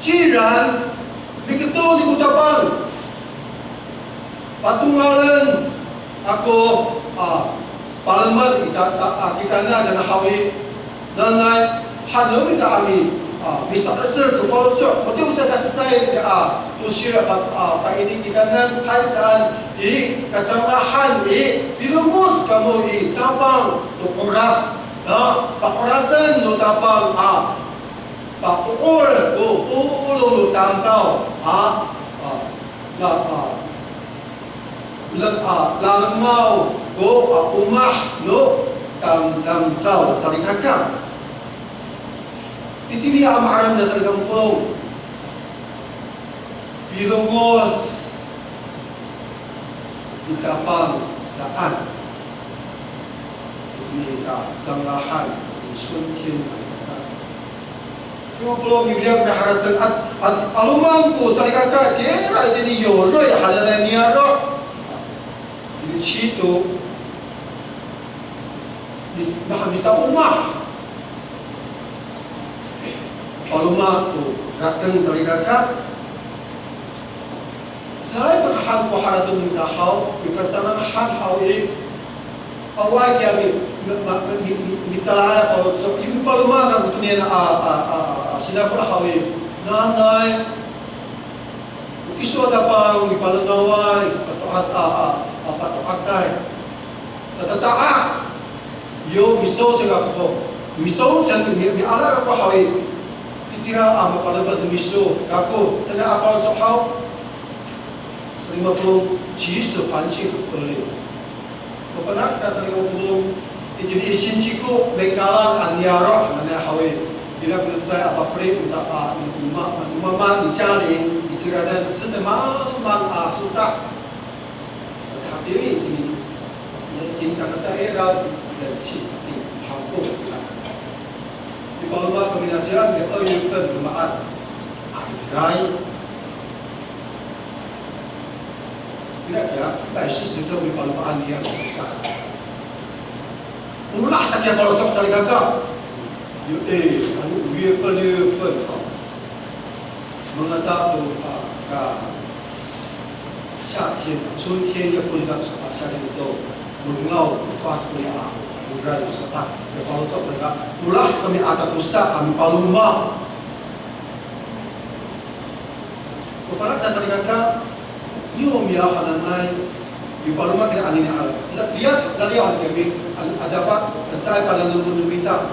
Jiran begitu diucapkan patungan aku Parlimen kita nak jangan hawi dan naik hadam kita kami bisa besar tu kalau cok, betul saya dah selesai tu syirat ini kita nan haisan kecerahan bilumus kamu tabang tu orang pak orang tu tabang pak ul tu ulu tamtau lalmau tu umah tu tamtau saling hakam. Itu dia amaran dasar kampung. Bilongos di kapal saat ini sanglahan sunkin. Cuma belum Biblia berharap alumangku sarikaka kira ini yoro ya hadalah niaro. Di situ bisa umah. Alumah tu rateng sarikaka. Saya berharap haratu minta hau, bukan sana hal hau awal dia minta lah kalau so ibu alumah kan betul ni sila pula hau nanai, isu ada apa di palunawai atau asai, tetapi yo miso cakap kau, miso cakap ni ala apa hau tira palubat miso, aku sana apa so hau 50 70 panci boleh. Kepada kita 50 ini sinsiku bekalan aniaro mana hawe. Bila saya apa free untuk mama dicari dicarakan sedemang sudah. Tapi ini kita saya dah si hampu. Di bawah keminajan dia ayukan jemaat. Rai kira-kira 140 ribu paluan dia besar. Ulah sakit kalau cok saling gagah. Anu月份mengatap tu夏天、春天要不到夏天的时候，mengelau kuat kuliah, mudah sesak. Kalau cok saling gagah, ulah kami ada pusat kami paluma. Kepada saling gagah. Yom ya hananai di paluma kita angin hal. Bias dari orang kami ada apa? Saya pada nunggu minta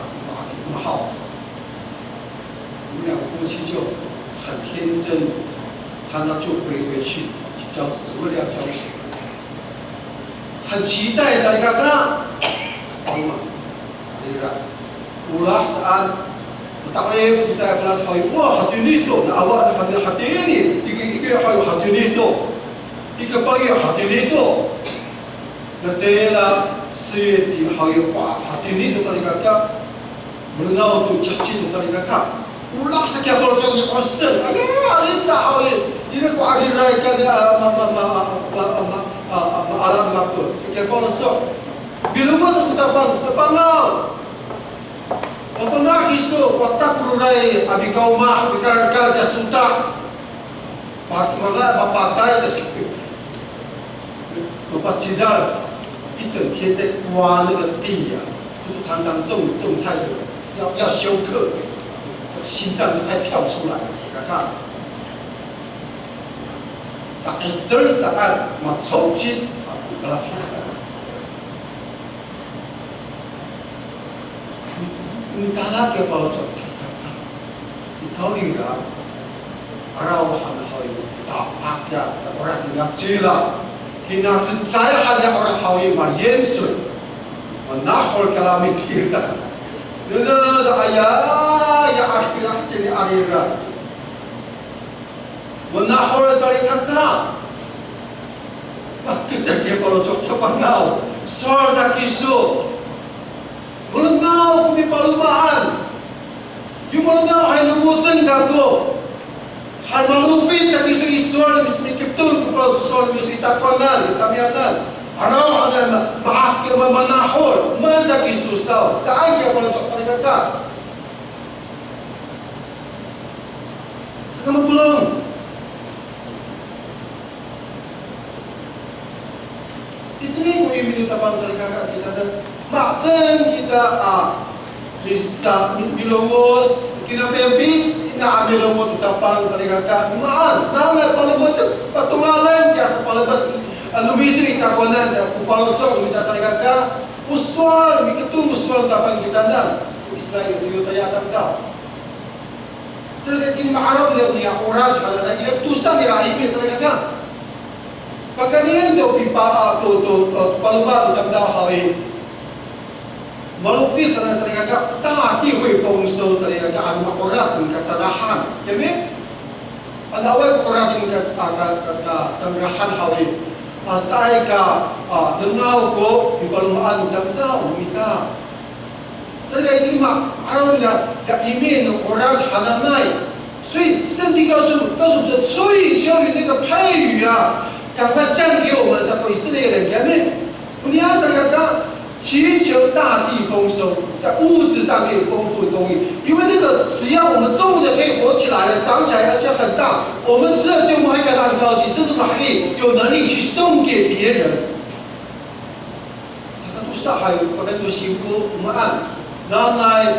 mahal. Ini aku cakap, 很天真，常常就回去教，只为了教学，很期待saya kata, paluma, tidak. Ulah saat tak boleh saya bilang wah hati ni tu, awak ada hati ni, iki hati ni tu. Ika pagi hati ni tu, ngejela si di hari hati ni tu saling kata, berenau tu caci tu saling kata, ulah sekian kalau jangan asal, ada sah ini aku ada raikan alam aku, sekian kalau cok, bila mana terbang lah, apa nak isu, watak rurai, abi kau mah, berkali-kali jasuta, mana bapak tay 我把鸡蛋一整天在挖那个地呀，就是常常种菜的，要休克，心脏就快跳出来了。看，啥一针啥按，嘛抽筋，把它放开。你大家给包做菜，你考虑了，orang orang Hawi tak ada orang yang cila. Kina saya hanya orang Hawi mayensun, menahol kalamin kita. Nila ayah ya akhirah jadi akhirah. Menahol saling kata. Kita dia kalau cocok pangau, soal sakisu. Melengau kami palumaan. You melengau hai lumusan kago. Hai malufi jadi seisuan mesti ketun kalau soal mesti takwanan kamianan. Arau ada maaf ke manahol, masa kisusau. Sahaja kalau cocok saling kata. Sekarang belum. Itu ni kau ingin minta bangsa kita ada. Maksud kita bisa milongos kinapepi na milongo tutapang sa ligata maan na palabot patungalan kaya sa palabot lumisu itakwanan sa kufalot sa umita sa ligata uswal mikatu uswal tapang kitandang Israel itu tayatang ka sila kini maarap niya oras halana ila tusan nirahimin sa ligata pagkaniyan daw pipa palabot tutapang hawi malufis na sa ligaga, tahati hui fongso sa ligaga, ang makurat ng katsarahan. Kaya ang awal makurat ng katsarahan hawi. At sa'y ka, nangaw ko, yung palumaan ng damdaw, umita. Talaga ito araw nila, kaimin ng oras hanamay. Sui, 圣经告诉说，所以教育那个派语啊，赶快降给我们这个以色列人，前面，你要这个。祈求大地丰收，在物质上面丰富的供应，因为那个只要我们种的可以活起来了，长起来而且很大，我们吃了就会感到很高兴，甚至还可以有能力去送给别人。这个都是还有我们都辛苦，我们按拿来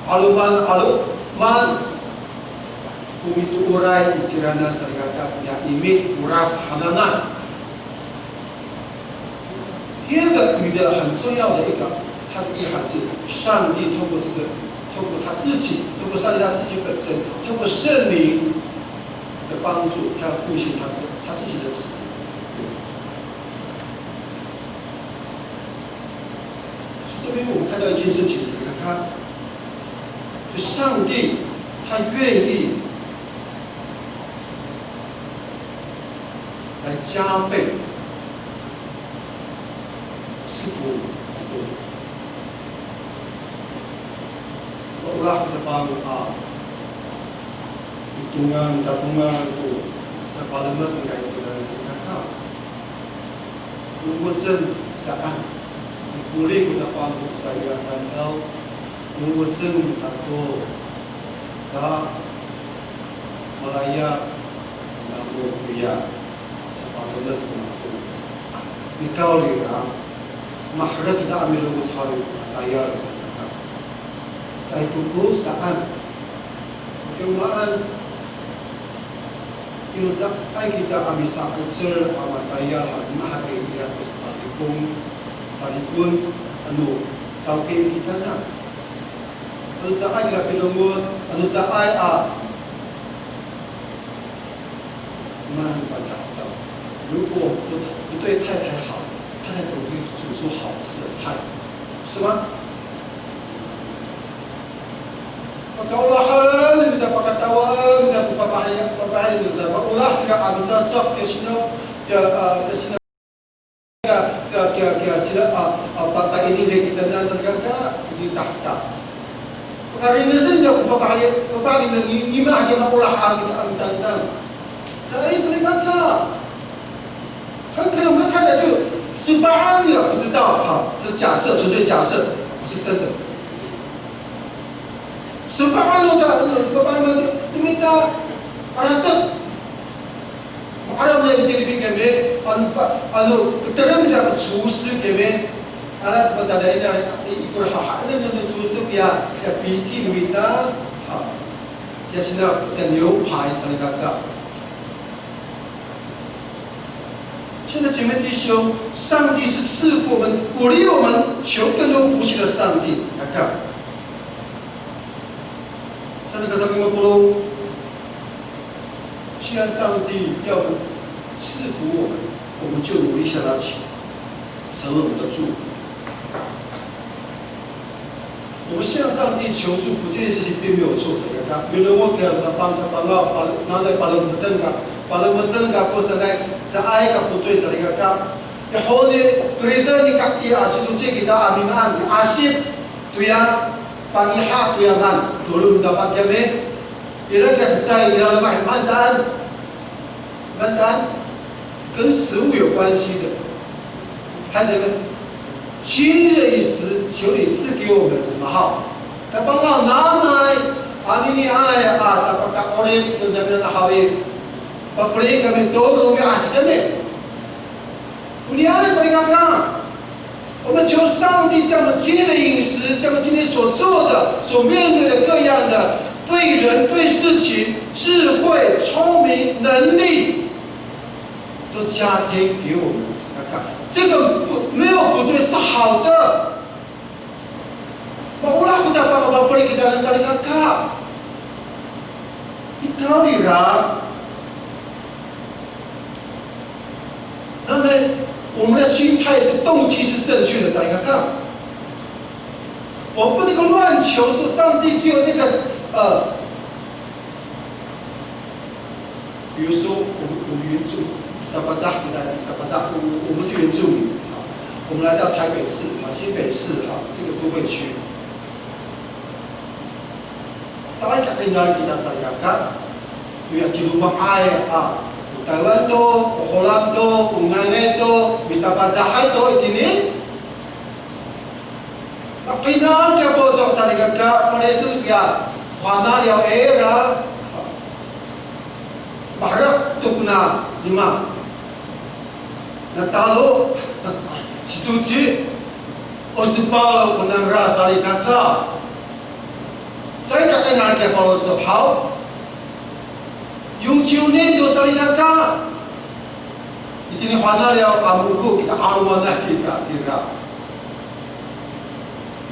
阿鲁曼，Bumi urai jirana sarigata punya imit uras hananan。第二个语的很重要的一个，它的意涵是上帝通过他自己，通过上帝他自己本身，通过圣灵的帮助，他复兴他自己的旨意。所以这边我们看到一件事情，是他就上帝他愿意来加倍。是否Allah bertahu hitungan tabungan itu sepalaman dengan itu dan sekata lumujeng saat boleh kita paham saya akan tahu lumujeng atau tak Malaya namun dia sepalaman itu dikau lihat makhluk kita ambil lumus hari ayat saya tunggu saat kemudian ilzak ay kita ambil saat cer amat ayat hari dia sekalipun anu tahu kita nak ilzak ay kita pilungut ilzak ay mana baca sah 如果不对太太好他才总会煮出好吃的菜，是吗？Pagkaulahan, hindi pagkatawan, hindi pagpapahay, hindi pagkaulah, sila amin sa tsok, kaya sila pagkainin kita na sa kagka, hindi tahta. Pagkarinasin niya kung papahay na lima, kaya maulahan ang tandang. Sa isang kagka,很可能我们看的就18个不知道，好，这假设，纯粹假设，不是真的。18个diminta aratak Arab yang TV kami, keterangan macam cuci kami, alas sebentar ini ikut hak, ini macam cuci dia PT diminta, dia sini dan牛排上个。现在姐妹弟兄，上帝是赐福我们、鼓励我们求更多福气的上帝。来看，上帝告诉我们，既然上帝要赐福我们，我们就努力向他求，成为我们的祝福。我们向上帝求祝福这件事情并没有错，有人我给他帮到，拿来把人正的。Parlimen ka po sa sa ay kaputoy sa liga ka. Yahone berita ni kakti asisuci kita aminan asyik tuya pangiha tuyangan dulu dapat kami. Ira kasai ira lemah masan 跟食物有关系的，看这个今日一时，求你赐给我们什么好？他帮我拿来，你爱啥把它我嘞，就那边好耶。Pafrei kami todo kami asik kami. Kuliah saya kata, 我们求上帝将我们今天的饮食，将我们今天所做的、所面对的各样的对人、对事情、智慧、聪明、能力，都加添给我们。这个没有不对，是好的。Maulah kita apa boleh kita dan saling kakak. Ikaw nira. 那么我们的心态是动机是正确的，saling kakak。我不能够乱求，说上帝对我那个比如说我们原住沙巴扎给大家沙巴扎，我们是原住民，我们来到台北市新北市这个都会区。Salah kakak kita sayangkan, dia di rumah air, Taiwan tu, Holland tu, Ungarn tu, bisa baca tu ini. Kakak dia bosok saling kakak, pada itu dia warna dia era, barat tu kena 5. Natalu, Suci, Osipalo kena rasa saling kakak. Saya tak kenal ke follow somehow. Yung ciunin do salidaka. Itu ni mana yang amuku kita arwana kita kira.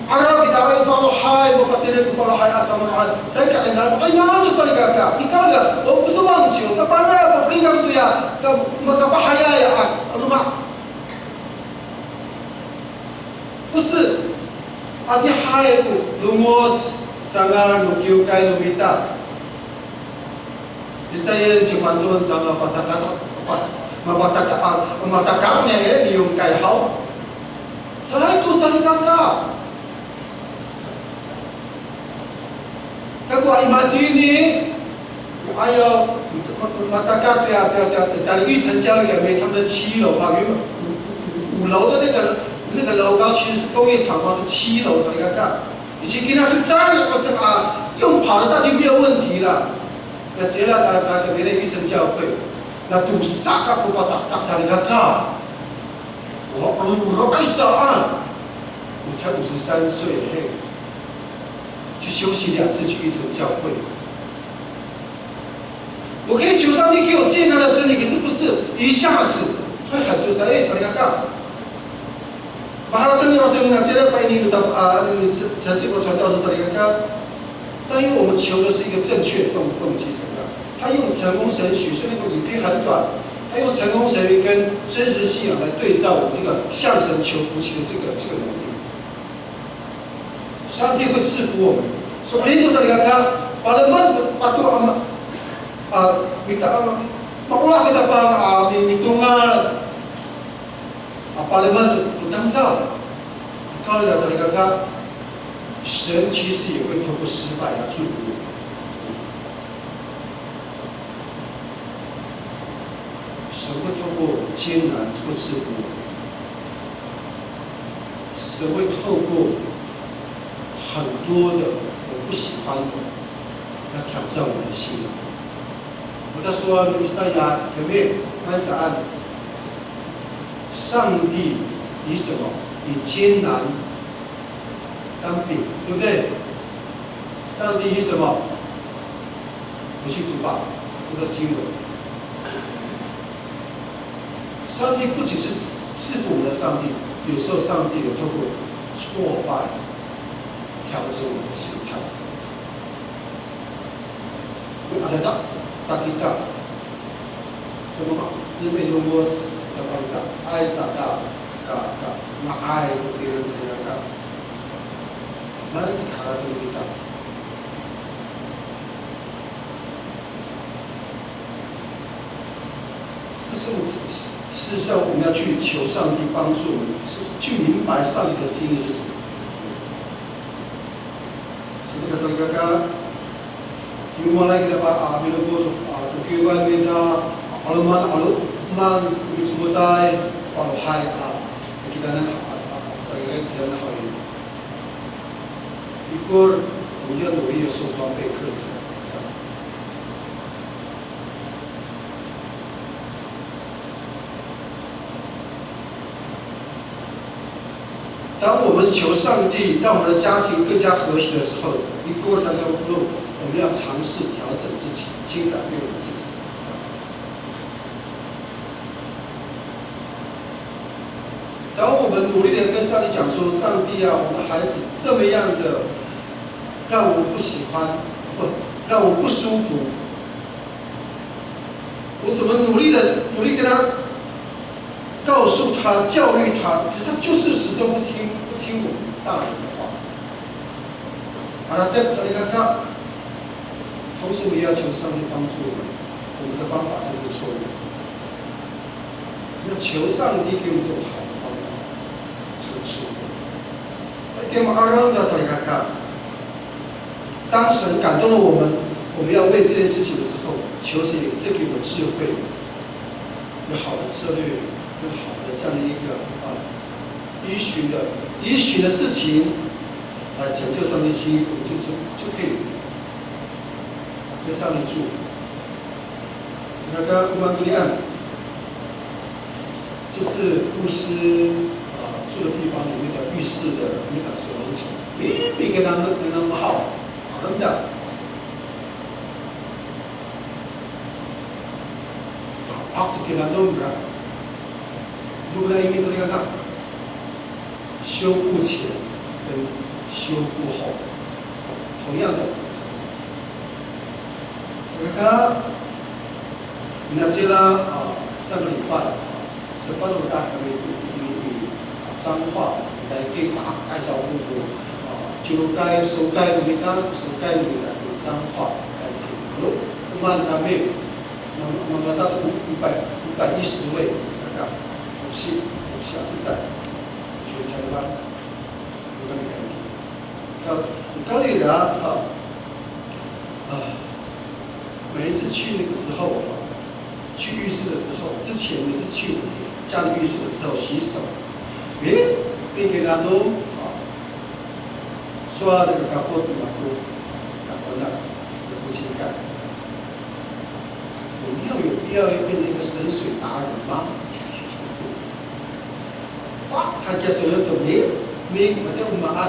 Arab kita ay follow high, bukatire ko follow high atau mana. Saya tak kenal. Ay naman do salidaka. Ikaw la, o gusto bang cium? Kapag pa fringa to ya, magkapahaya ya ano ma. 不是，而且还有如果。Jangan mengiukai lumita. Saya cuma tuan jangan macam yang mengiukai hau. Salah itu saling kakak. Kalau iman ini, ayo masyarakat dari 一层教育里面，他们的7楼5楼的那个楼高其实是工业厂房，是7楼saling kakak。 你去跟他去站了，我说用跑得上去没有问题了。那结了别的医生教会，那赌啥个不把啥你看看，我干啥啊？我才53岁，嘿，去休息2次去医生教会。我可以求上帝给我健康的身体，可是不是一下子会很多啥你看看。 Mahalaga niyo kasi nagtira pa ini才是我传道是一个，但因为我们求的是一个正确的动机什么？他用成功神学，所以那个影片很短，他用成功神学跟真实信仰来对照我们这个向神求福气的这个能力。上帝会赐福我们。首先就是一个，把人们把多makulah kita hitungan parlemen tentang kalau dah saling kakak， 神其实也会透过失败来祝福我们。神会透过艰难会赐福我们，神会透过很多的我不喜欢的来挑战我的心。我在说以赛亚前面开始按上帝以什么？以艰难当饼，对不对？上帝以什么？你去读吧，读个经文。上帝不仅是赐福我们的上帝，有时候上帝有透过挫败调整我们的心态。阿在这，sakit ka, semua dia menunggu dapat Aisyah ka maai kira saja. Mari sekarang kita. 事实上，我们要去求上帝帮助我们，去明白上帝的心意是什么。所以那个时候，刚刚yung mulai kita binubuto kukiwan kita aluman bitsumutai paruhay kita na sa gilid kita na kami ikor kemudian beri Yesus sampai kerja 当我们求上帝让我们的家庭更加和谐的时候，一过程当中，我们要尝试调整自己，去改变我们自己。当我们努力的跟上帝讲说，上帝啊，我的孩子这么样的让我不喜欢，不让我不舒服，我怎么努力跟他告诉他、教育他，可是他就是始终不听我们大人的话。跟上帝看，同时我们也要求上帝帮助我们，我们的方法是不错的。要求上帝给我们这种好的方法，这个智慧。给我们阿让的上帝看，当神感动了我们，我们要为这件事情的时候，求神也赐给我们智慧，有好的策略，有好的这样的一个依循的事情，来成就上帝心意，我们就可以跟上帝祝福。那个乌曼比利案，就是牧师住的地方里面的浴室的那个水龙头，明明跟他们好，怎么讲？给他弄不了，弄不了，因为这个呢，修复前跟修复后，同样的，这个那接了上个礼拜18度大概以彰化来给介绍嗰個就街數街裏面數街裏面嘅彰化嚟評估，咁啊咩？那到510位那个武器是在全台湾有那个感觉。高丽人每一次去那个时候去浴室的时候，之前每次去家里浴室的时候洗手，并给他都刷这个高波比较多，那不情感。有必要变成一个神水达人吗？他接受了懂没？没，我叫我们按。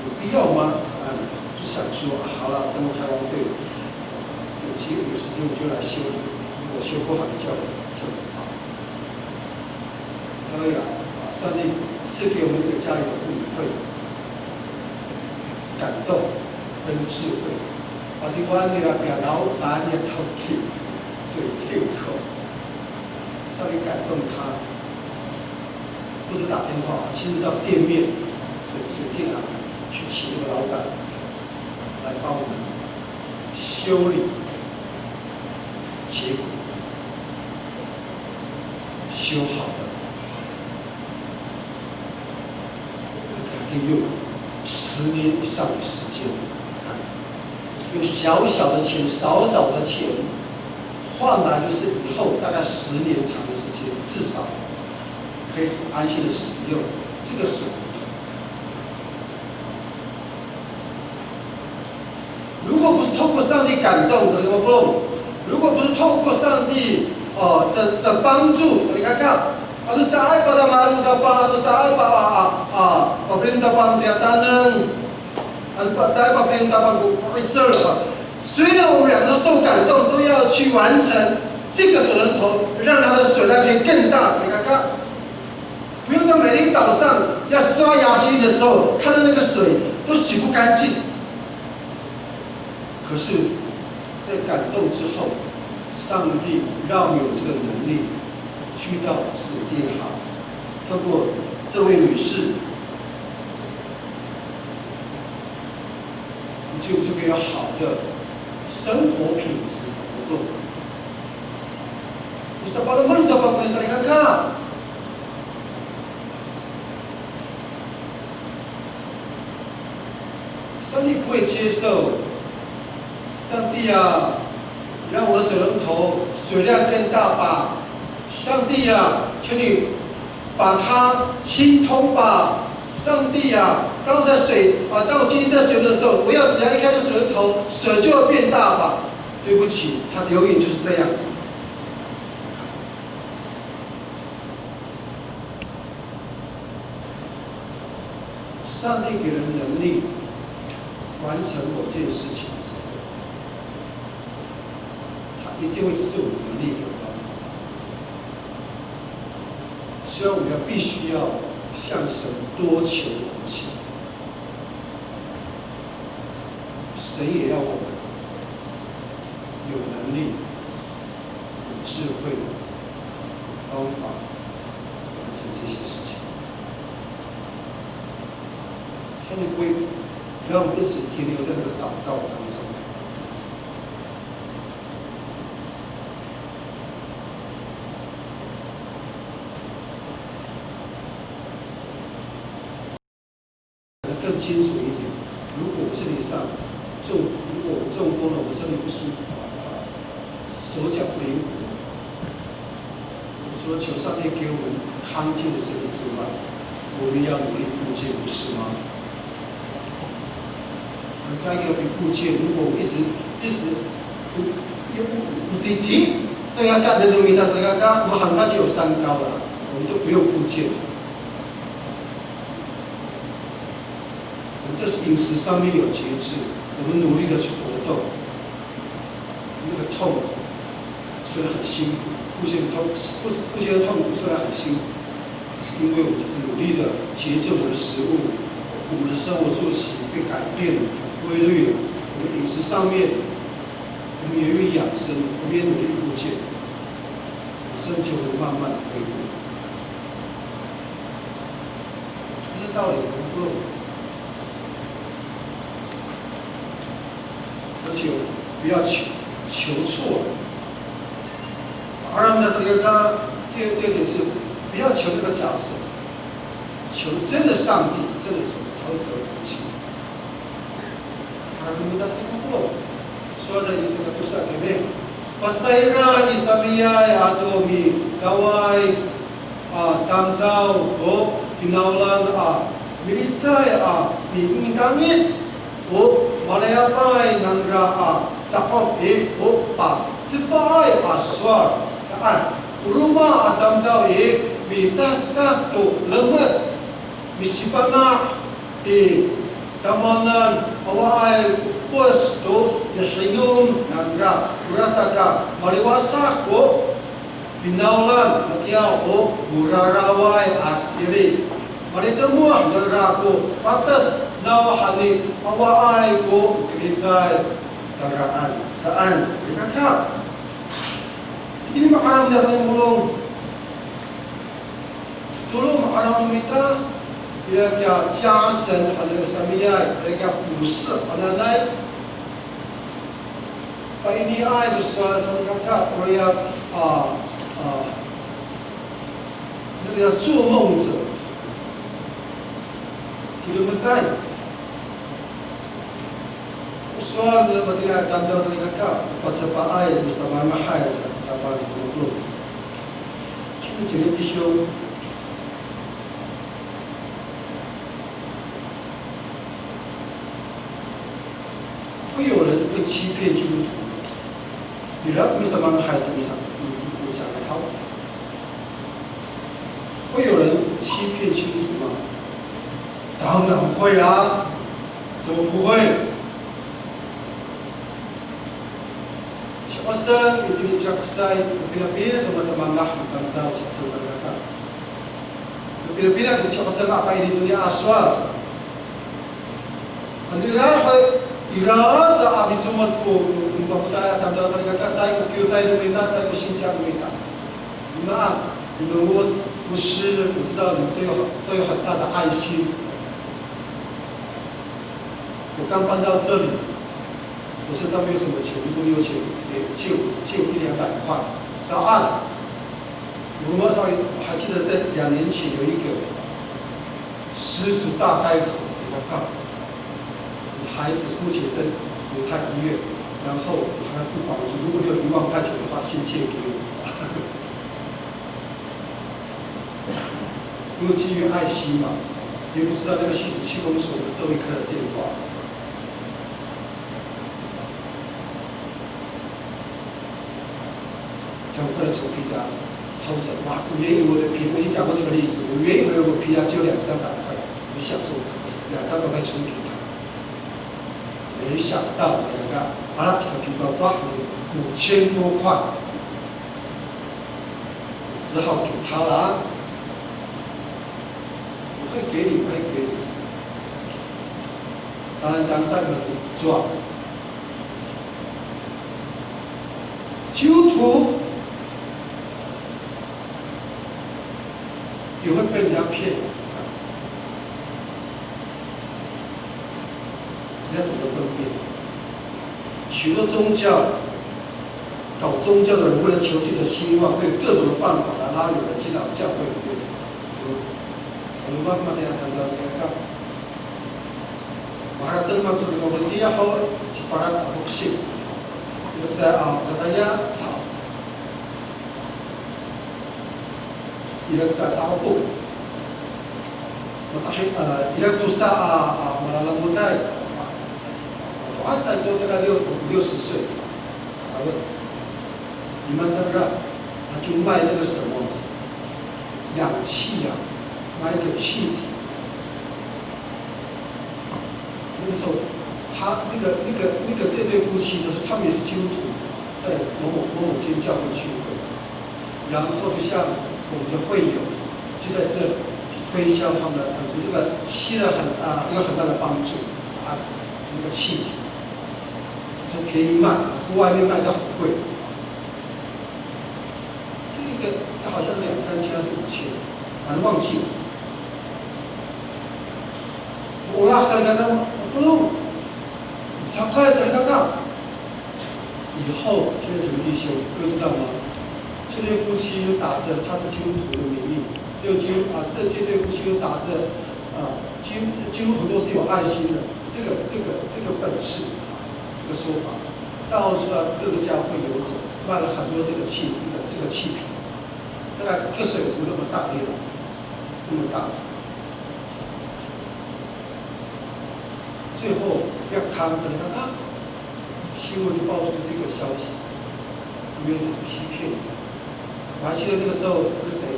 有必要吗？是按，就想说好了，等我开完会，有时间我就来修，如果修不好就好。各位上帝赐给我们一个家里的妇女会，感动。跟智慧，另外你那边老板也投气，水流口，上帝感动他，不是打电话，亲自到店面水电去请那个老板来帮我们修理结果，修好的，可以用10年以上的时间。用小小的钱、少的钱，换来就是以后大概10年长的时间，至少可以安心的使用这个水龙头。如果不是透过上帝感动，怎么不？如果不是透过上帝的帮助，所以看看，都在把他们的帮，都在把我们的帮点单呢。在把别人打帮我这儿了。虽然我们两个都受感动，都要去完成这个水龙头，让它的水量可以更大。你看看，不用在每天早上要刷牙洗的时候，它的那个水都洗不干净。可是，在感动之后，上帝让我们有这个能力，去到水电行，透过这位女士。就可以有好的生活品质，怎么做？你说把它闷到办公室里看看，上帝不会接受。上帝啊，让我的水龙头水量更大吧。上帝啊，求你把它清通吧。上帝啊，当我今天在使用的时候，只要一开这水龙头，水就会变大吧？对不起，他的留言就是这样子。上帝给人能力完成某件事情的时候，他一定会赐我们能力给我们。所以我们必须要向神多求福气，神也要我们有能力、有智慧、有方法完成这些事情。所以不要我们一直停留在那个祷告当中。更清楚一点，如果身体上如果我中风了，我身体不舒服，手脚不灵活，除了求上帝给我们康健的身体之外，我们要努力复健，不是吗？再一个复健，如果我们一直不停对他干的东西，但是我们很快就有三高了，我们就不用复健。这是饮食上面有节制，我们努力的去活动。那个痛虽然很辛苦，复健的痛苦虽然很辛苦，是因为我们努力的节制我们的食物，我们的生活作息被改变了，规律了。我们饮食上面，我们也愿意养生，我们也努力复健，身体会慢慢的恢复。这个道理不够。而且不要求错。而呢，这个第二点是不要求这个假设，求真的上帝，真的是才会得福气。而我们的天父说着这个不是对不对？Pasaira Isabia Adomi Kawai Tamtau O Pinaulan Milicai Mingamit O Malayapai Nangra Zakov O Zifai Aswar Saan Rumah Tamtau Mitata To Lemet Misipana Tamanan Awai Pos To Yahinum Nangra Urasaka Maliwasa Ko Pinaulan Makiao O Murarawai Asiri Maritemua Nangrako Patas Nawahani Awai Ko Kilitai Saraan Saan Kakak ini makanan dia saling tolong makanan kita dia jasen ada samia dia pusa ada naik pak ini ai besar sama kakak Korea dia 做梦者 tidak betul soal dia bertindak tanda saling kakak baca ai bersama mahal dapat betul ini jadi tisu会有人会欺骗基督徒，你知道为什么孩子为啥？我讲的好。会有人欺骗基督徒吗？当然会啊，怎么不会？小生一定要在bila-bila sama-sama kita tahu saudara-saudara. Bila-bila kita sama apa ini dunia aswal. Dirasa abi cuma mempercaya tanda saya kata saya kita itu minta saya bersincang minta. Maaf, menurut 不是不知道你都有很大的爱心。我刚搬到这里，我身上没有什么钱，如果你有钱，也借100-200块。少按，我们稍微我还记得在2年前有一个狮子大开口，我靠！孩子目前在犹太医院，然后还不房租，如果你有1万块钱的话，先借给我。因为基于爱心嘛，也不知道那个77公所的社会科的电话。就我的从皮夹抽成，哇！我原以为我已经讲过这个例子，我原以为我皮夹只有200-300块，就想说2、3个块存给他，没想到把他这个皮包发回5000多块，只好给他了啊。我会给你，我会给你。当然，当3个人抓。基督徒也会被人家骗，你要懂得分辨。许多宗教搞宗教的人，为了求自己的希望，会有各种的办法来拉人进到教会里面。我们慢慢地谈到这个，把它登上这个我们第一好，是把它复兴。katanya ilag sa upo. Ilag to sa malalamutay. Asa ito na 60岁，你们知道，他就卖那个什么氧气啊，卖一个气体。那个时候。他那个这对夫妻，就是他们也是基督徒，在某间教会聚会，然后就像我们的会友，就在这推销他们的产品，这个起了有很大的帮助那个气体就便宜卖，从外面卖到很贵，这个好像2、3千还是5千，反正忘记了。我那三个不弄。他快才刚刚，以后现在怎么弟兄，各位知道吗？这对夫妻又打着他是基督徒的名义，这对夫妻又打着基督徒都是有爱心的这个本事这个说法，到处各个教会游走，卖了很多这个气瓶，大概一个水壶那么大一点，这么大。最后要扛着，新闻就爆出这个消息，因为就是欺骗。我还记得那个时候，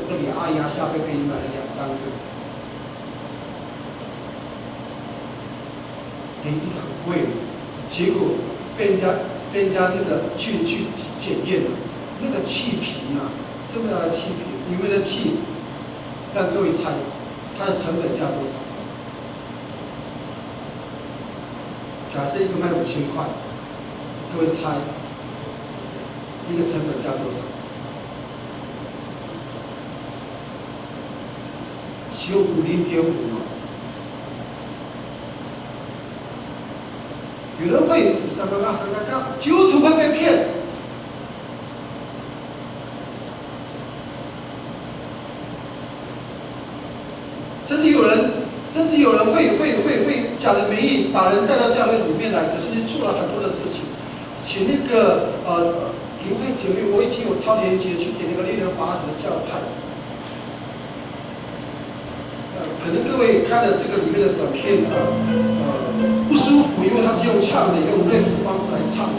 那李阿姨下辈给你买了2、3个，一定很贵，结果被人家那个去检验了，那个气瓶啊，这么大的气瓶，里面的气，让各位猜，它的成本价多少？假设一个卖5000块，各位猜，一个成本价多少？只有50.5嘛。有人会3个基督徒会被骗。甚至有人会假的名义把人带到教会里面来，可是做了很多的事情，请那个灵会姐妹，我已经有超连结去给那个猎人法子的教派。可能各位看了这个里面的短片不舒服，因为他是用唱的，用瑞的方式来唱。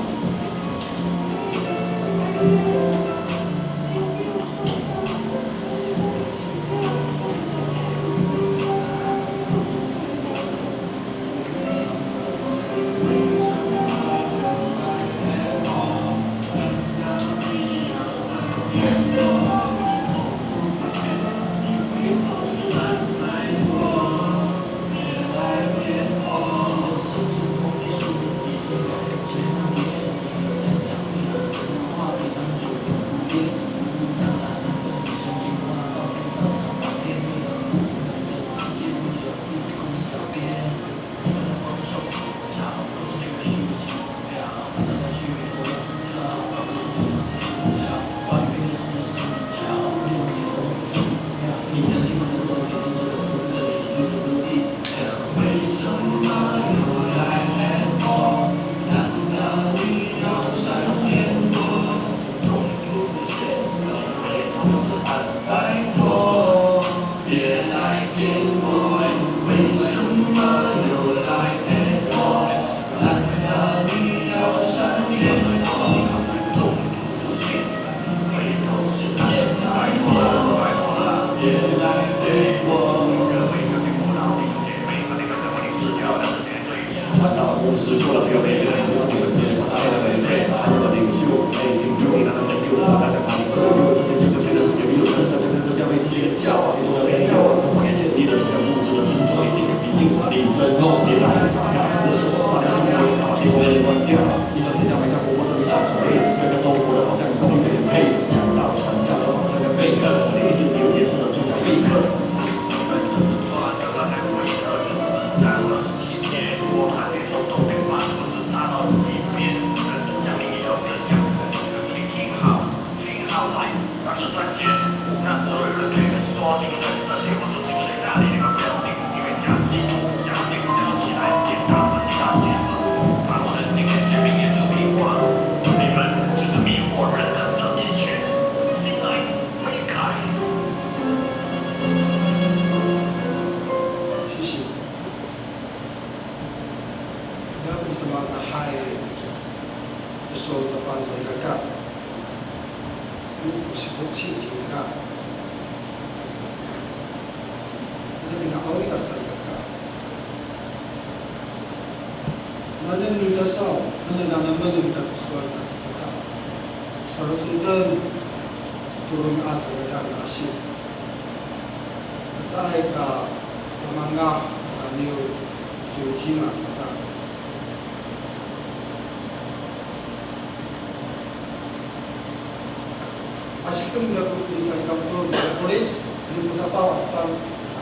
Asyikkan dilakukan di sana kampung polis di Musafah Aspan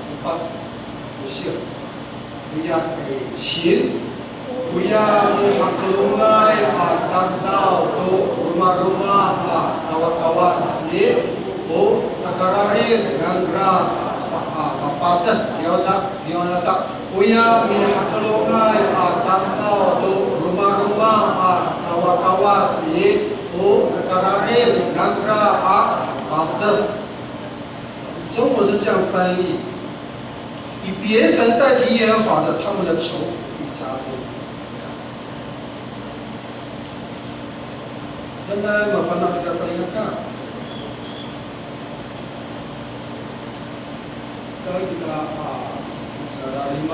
sempat Mesir. Punya Chin, punya haklungai tangkau tu rumah-rumah kawas-kawas di sekarang ngandra patas dia nak punya haklungai tangkau tu rumah-rumah kawas-kawas di sekarang ngandra patas. 中文是这样翻译：以别神代替耶和华的，他们的仇必加增。Dan mafana kita salingakan. Saya kita sada 5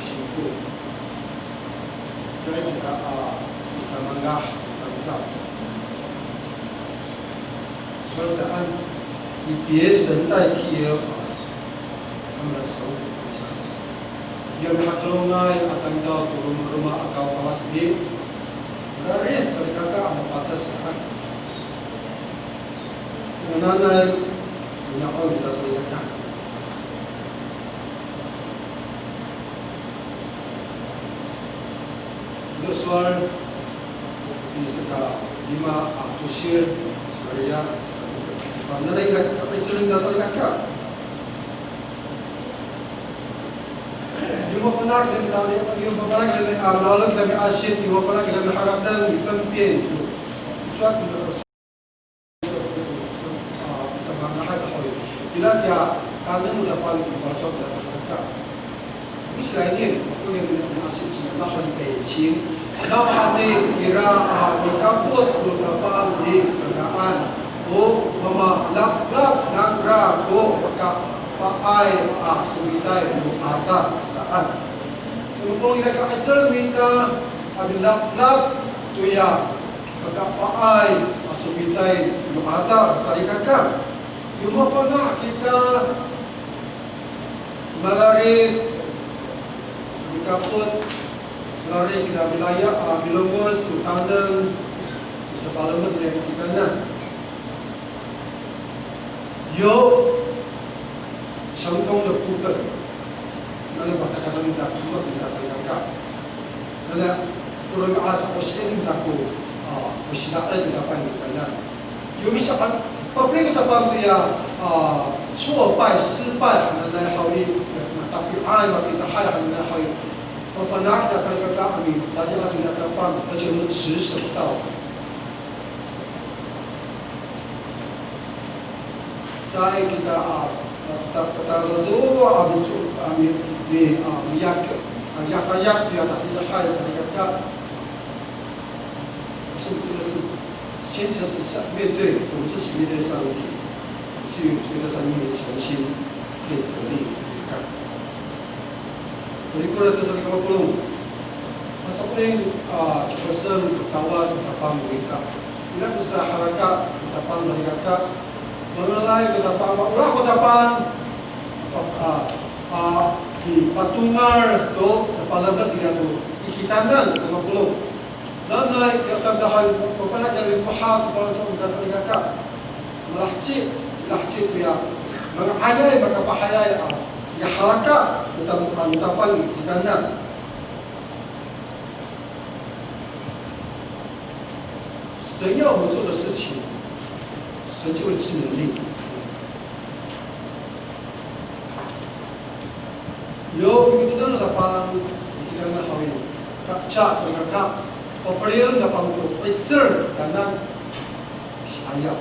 syukur. Saya kita bisa menggah tentang. Suasaan 以别神代替耶和华，他们的仇必加增。Yang haklungai akan kau rumah-rumah atau kawas ini. Dari serikata ada batasan. Sebenarnya punya orang kita serikata. Itu soal di sekolah 5 Tusir Syariah. Sebenarnya kita percaya kita serikata. Pernah kita dari awal dari asyik, pernah kita mengharapkan pemimpin suatu semangat sahaja. Bila dia kami mendapat bacaan dasar kita, misalnya ini, aku yang asyik kita nak Beijing, nak kami kira kita buat beberapa di sekarang, mama lap nagra pakai sumitai ada saat. Kalau kita ajar minta lap tu ya pakai sumitai ada sarikaka. Cuma pernah kita melari kita pun melari kita wilayah Bilongos tu tandang sepalaman yang kita nak. Yo 成功的部分，那就把这个东西打通了，给它才能干。那呢，不能把什么事情打过不是那给他办的干呢。有一些把这个的办的呀挫败、失败，那来好的，tapi ai mà kita hay là那好的，我反正kita才能干，大家就那个办，而且我们持守到。在kita kata Rasul Abi di yak dia tak tidak hai saya 是先前是面对我们自己面对上帝，去觉得上帝重新可以鼓励看。Jadi kalau itu saya belum masuk ni person kawan kapan mereka, tidak bisa harakat kapan mereka. Mengenai kedapan, ulah kedapan di patungar tu sepalabat dia tu ikitanan dengan belum. Dan naik kita dah pernah dari faham kalau cuma dasar kakak melahcik dia mengayai maka bahayai ya harakat utapan ikitanan. Saya 要我们做的事情。神就会赐能力。Yo itu kan lapan kita nak hawi kakak sengaja operator lapan tu picture karena saya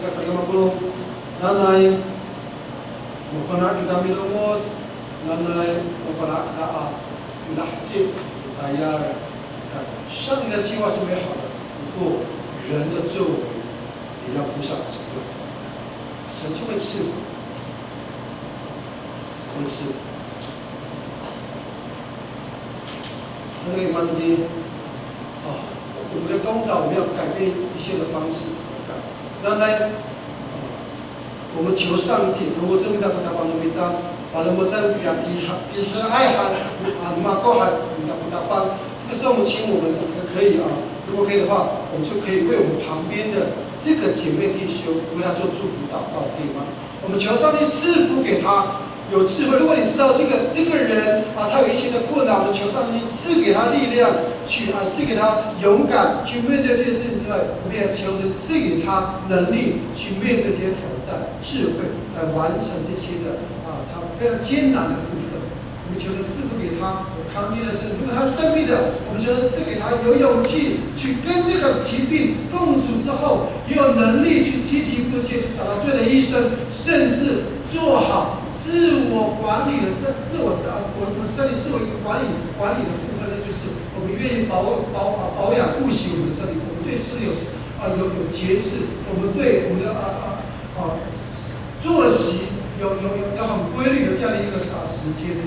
saya mampu nanai mukana kita milomot nanai mukana daa lahjib tayar 上帝的计划是美好的，不过人的作为也要负上责任，神就会赐福，会赐福。所以问题我们的公道，我们要改变一些的方式。那来，我们求上帝，如果生命当中他帮助我们当，把我们的比和爱哈马高哈不打帮。 这时候，我们请我们可以如果可以的话，我们就可以为我们旁边的这个姐妹弟兄为他做祝福祷告，可以吗？我们求上帝赐福给他有智慧。如果你知道这个人他有一些的困难，我们求上帝赐给他力量，去赐给他勇敢去面对这些事情之外，我们也求神赐给他能力去面对这些挑战，智慧来完成这些的他非常艰难的部分。 我们求神赐福给他有康健的身体，如果他是生病的，我们求神赐给他有勇气去跟这个疾病共处之后，也有能力去积极复健，去找到对的医生，甚至做好自我管理的我们身体自我管理的部分呢，就是我们愿意保养顾惜我们的身体，我们对吃有节制，我们对我们的作息有很规律的这样的一个时间。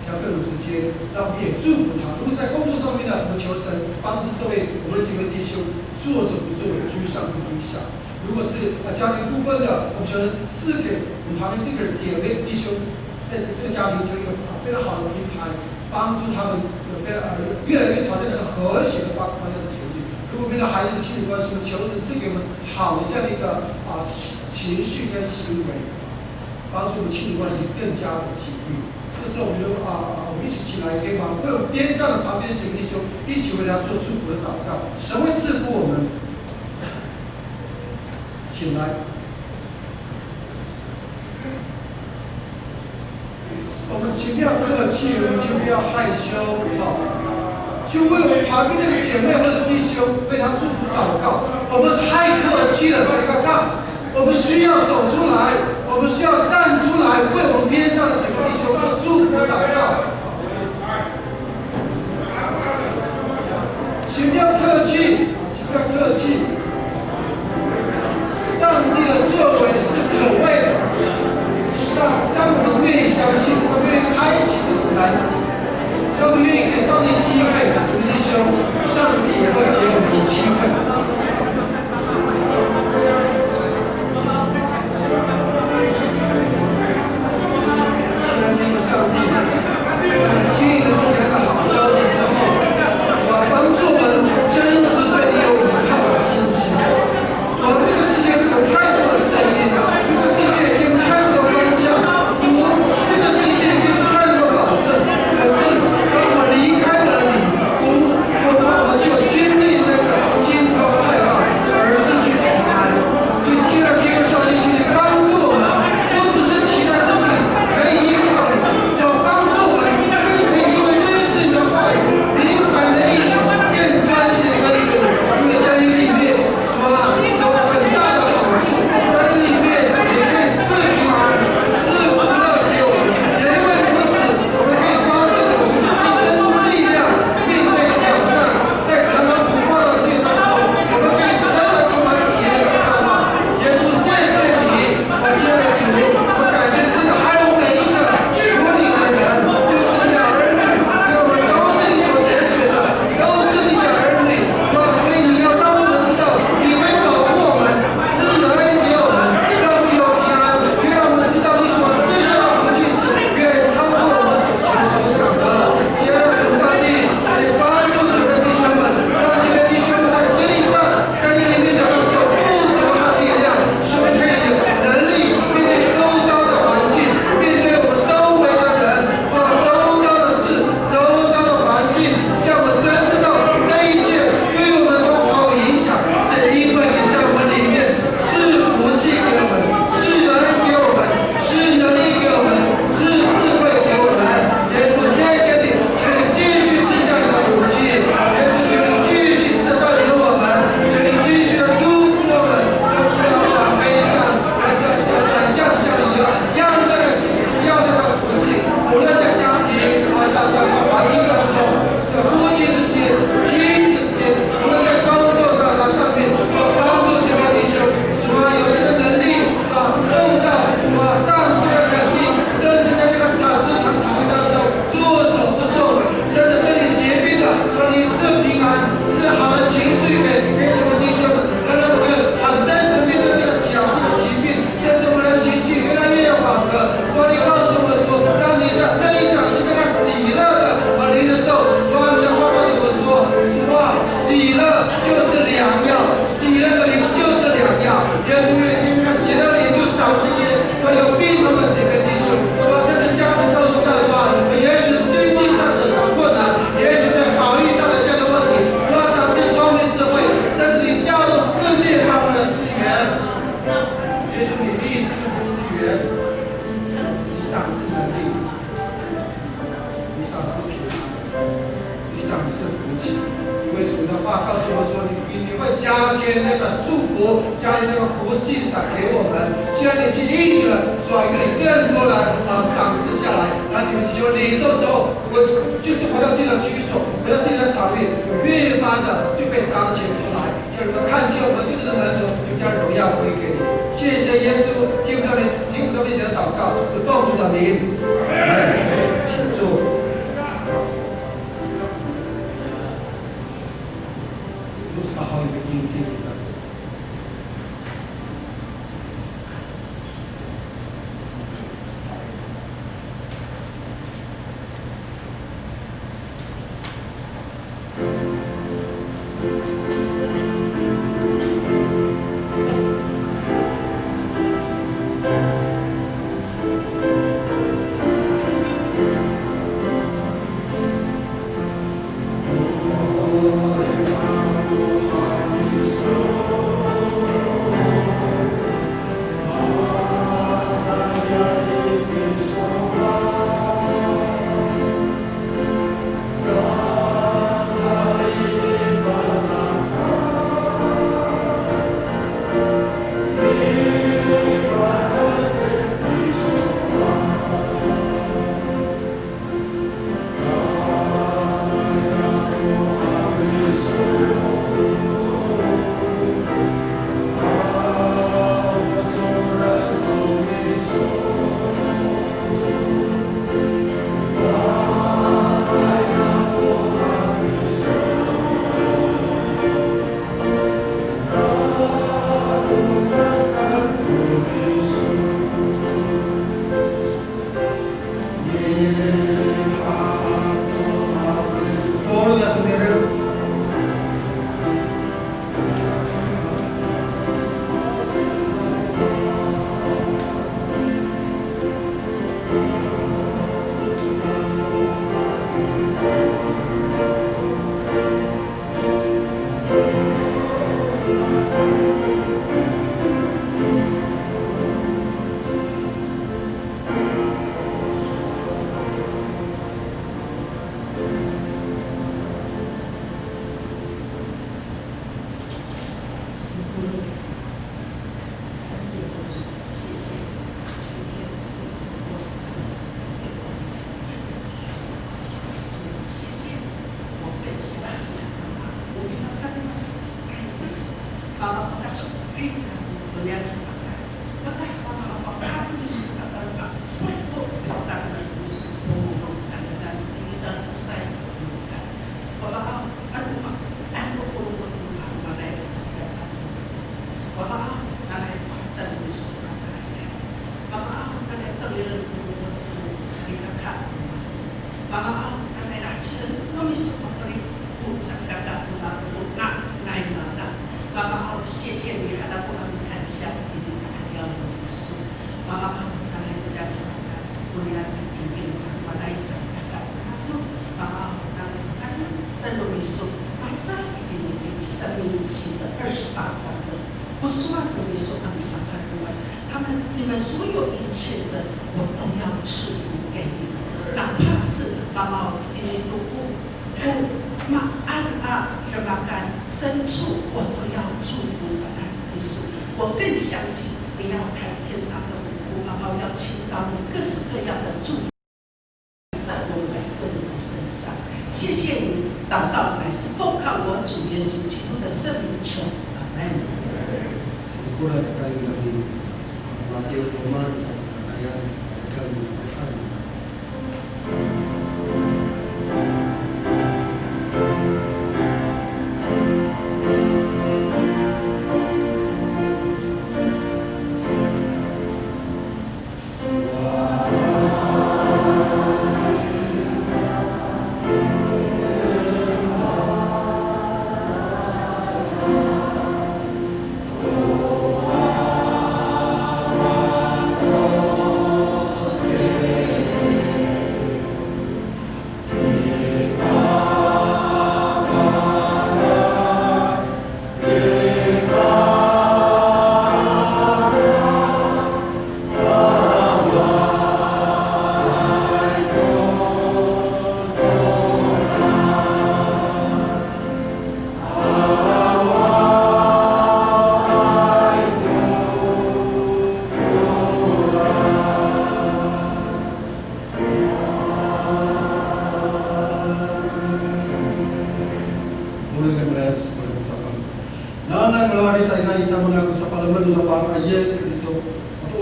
要更有时间，让我们也祝福他。如果在工作上面呢，我们求神帮助这位我们的几位弟兄做什么作为居上不居下。如果是家庭部分的，我们求神赐给我们旁边这个两位弟兄，在这个家庭成一个非常好的平台，帮助他们有越来越朝这个和谐的方向的前进。如果面对孩子的亲子关系，求神赐给我们好的这样的一个情绪跟行为，帮助我们亲子关系更加的紧密。 这时候我们就我们一起起来，可以把为我们边上的旁边的几个弟兄一起为他做祝福的祷告。神会赐福我们。起来，我们请不要客气，我们请不要害羞，就为我们旁边那个姐妹或者弟兄为他祝福祷告。我们太客气了，这个干，我们需要走出来。 我们需要站出来，为我们边上的几个弟兄做祝福祷告。请不要客气，请不要客气。上帝的作为是可畏的，让我们愿意相信，我们愿意开启这个门，让我们愿意给上帝机会，弟兄，上帝也会给我们机会。 经历那个艰将那个福气赏给我们。现在你去应许了，说要给你更多的赏赐下来，而且你就领受的时候，我就是回到自己的居所，回到自己的场域，越发的就被彰显出来。就是说，看见我们就是门徒，就将荣耀归给你。谢谢耶稣，听不到面前的祷告，是奉主的名。请坐。把好一个音给你的。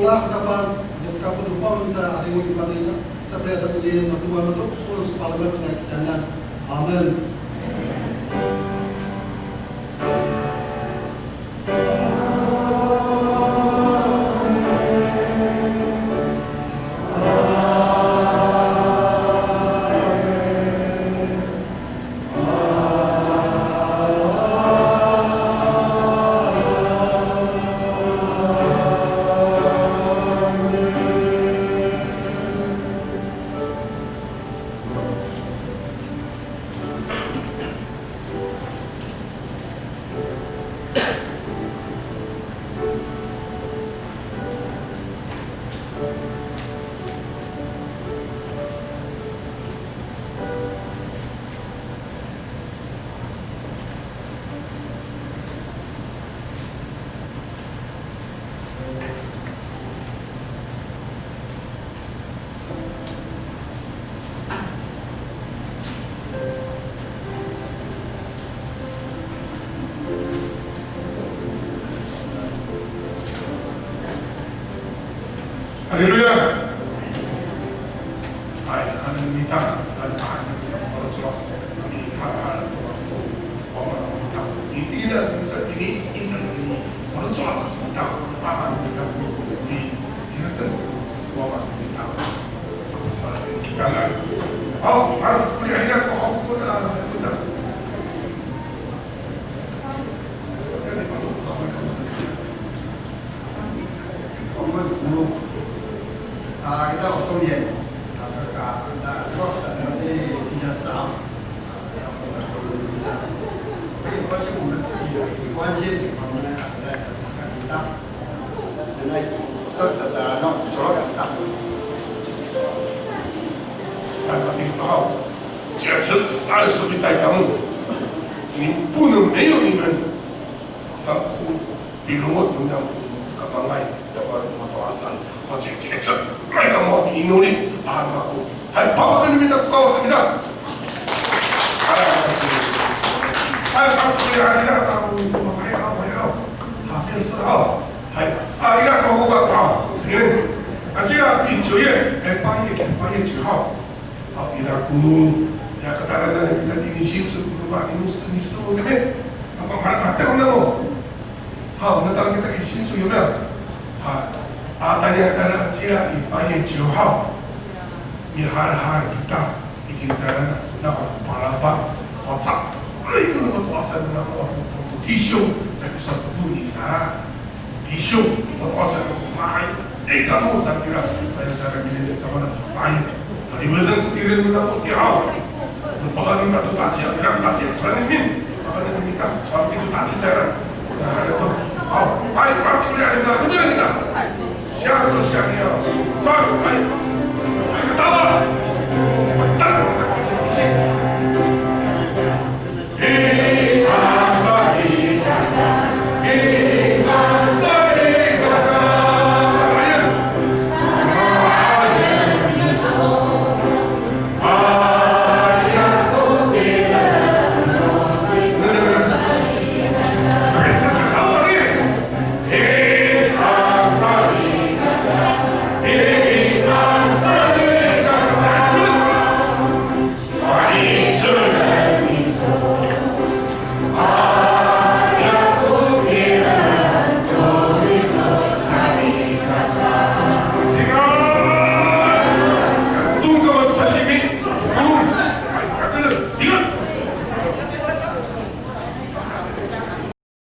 itulah kapan kapan lupa bisa ada yang dipanggil sampai ada yang berdua untuk urus parlemen dan amen. Haleluya. Hai, hanan minta saltahan orang surat kami hal-hal waktu orang minta ini orang surat minta akan minta di kita orang minta kita lah. Oh, harus punya hidup kau pun ada kita. Jadi kalau kamu sendiri, kamu dulu. Kita usung ya, kita nanti bisa sama. Tapi pasti kita sih, kuansin, mana ada sesuatu kita, dan serta dalam jualan kita. Tapi tahu, jadi ada sesuatu kamu,你不能没有你们，上苦比如我们讲，干嘛来，要不然我多少。 어제 대체 내가 뭐 이노리 안 하고 할 박근입니다 고맙습니다. 박근이 아니라고 해요. 하면서 이라고 가. 그는 제가 이 저의 백방의 주하고 이라고 야 그다라는 일단 이 시우스 그거 이 무슨 있어 때문에 아까 말 때문에 어느 단계까지 신수요면 tanya cara dia dipanggil Johor, di hal-hal kita bikin cara nak palapa, WhatsApp, itu nak WhatsApp nak tisu, tapi satu bunyi sah, tisu, WhatsApp main, kamu saya kira banyak cara bila kamu nak main, tapi betul tidak nak Johor, bukan kita tu tak siap, tidak tak siap, bukan ini, bukan ini kita, tapi itu tak siap cara, ada tu, baik, waktu dia ada tu dia.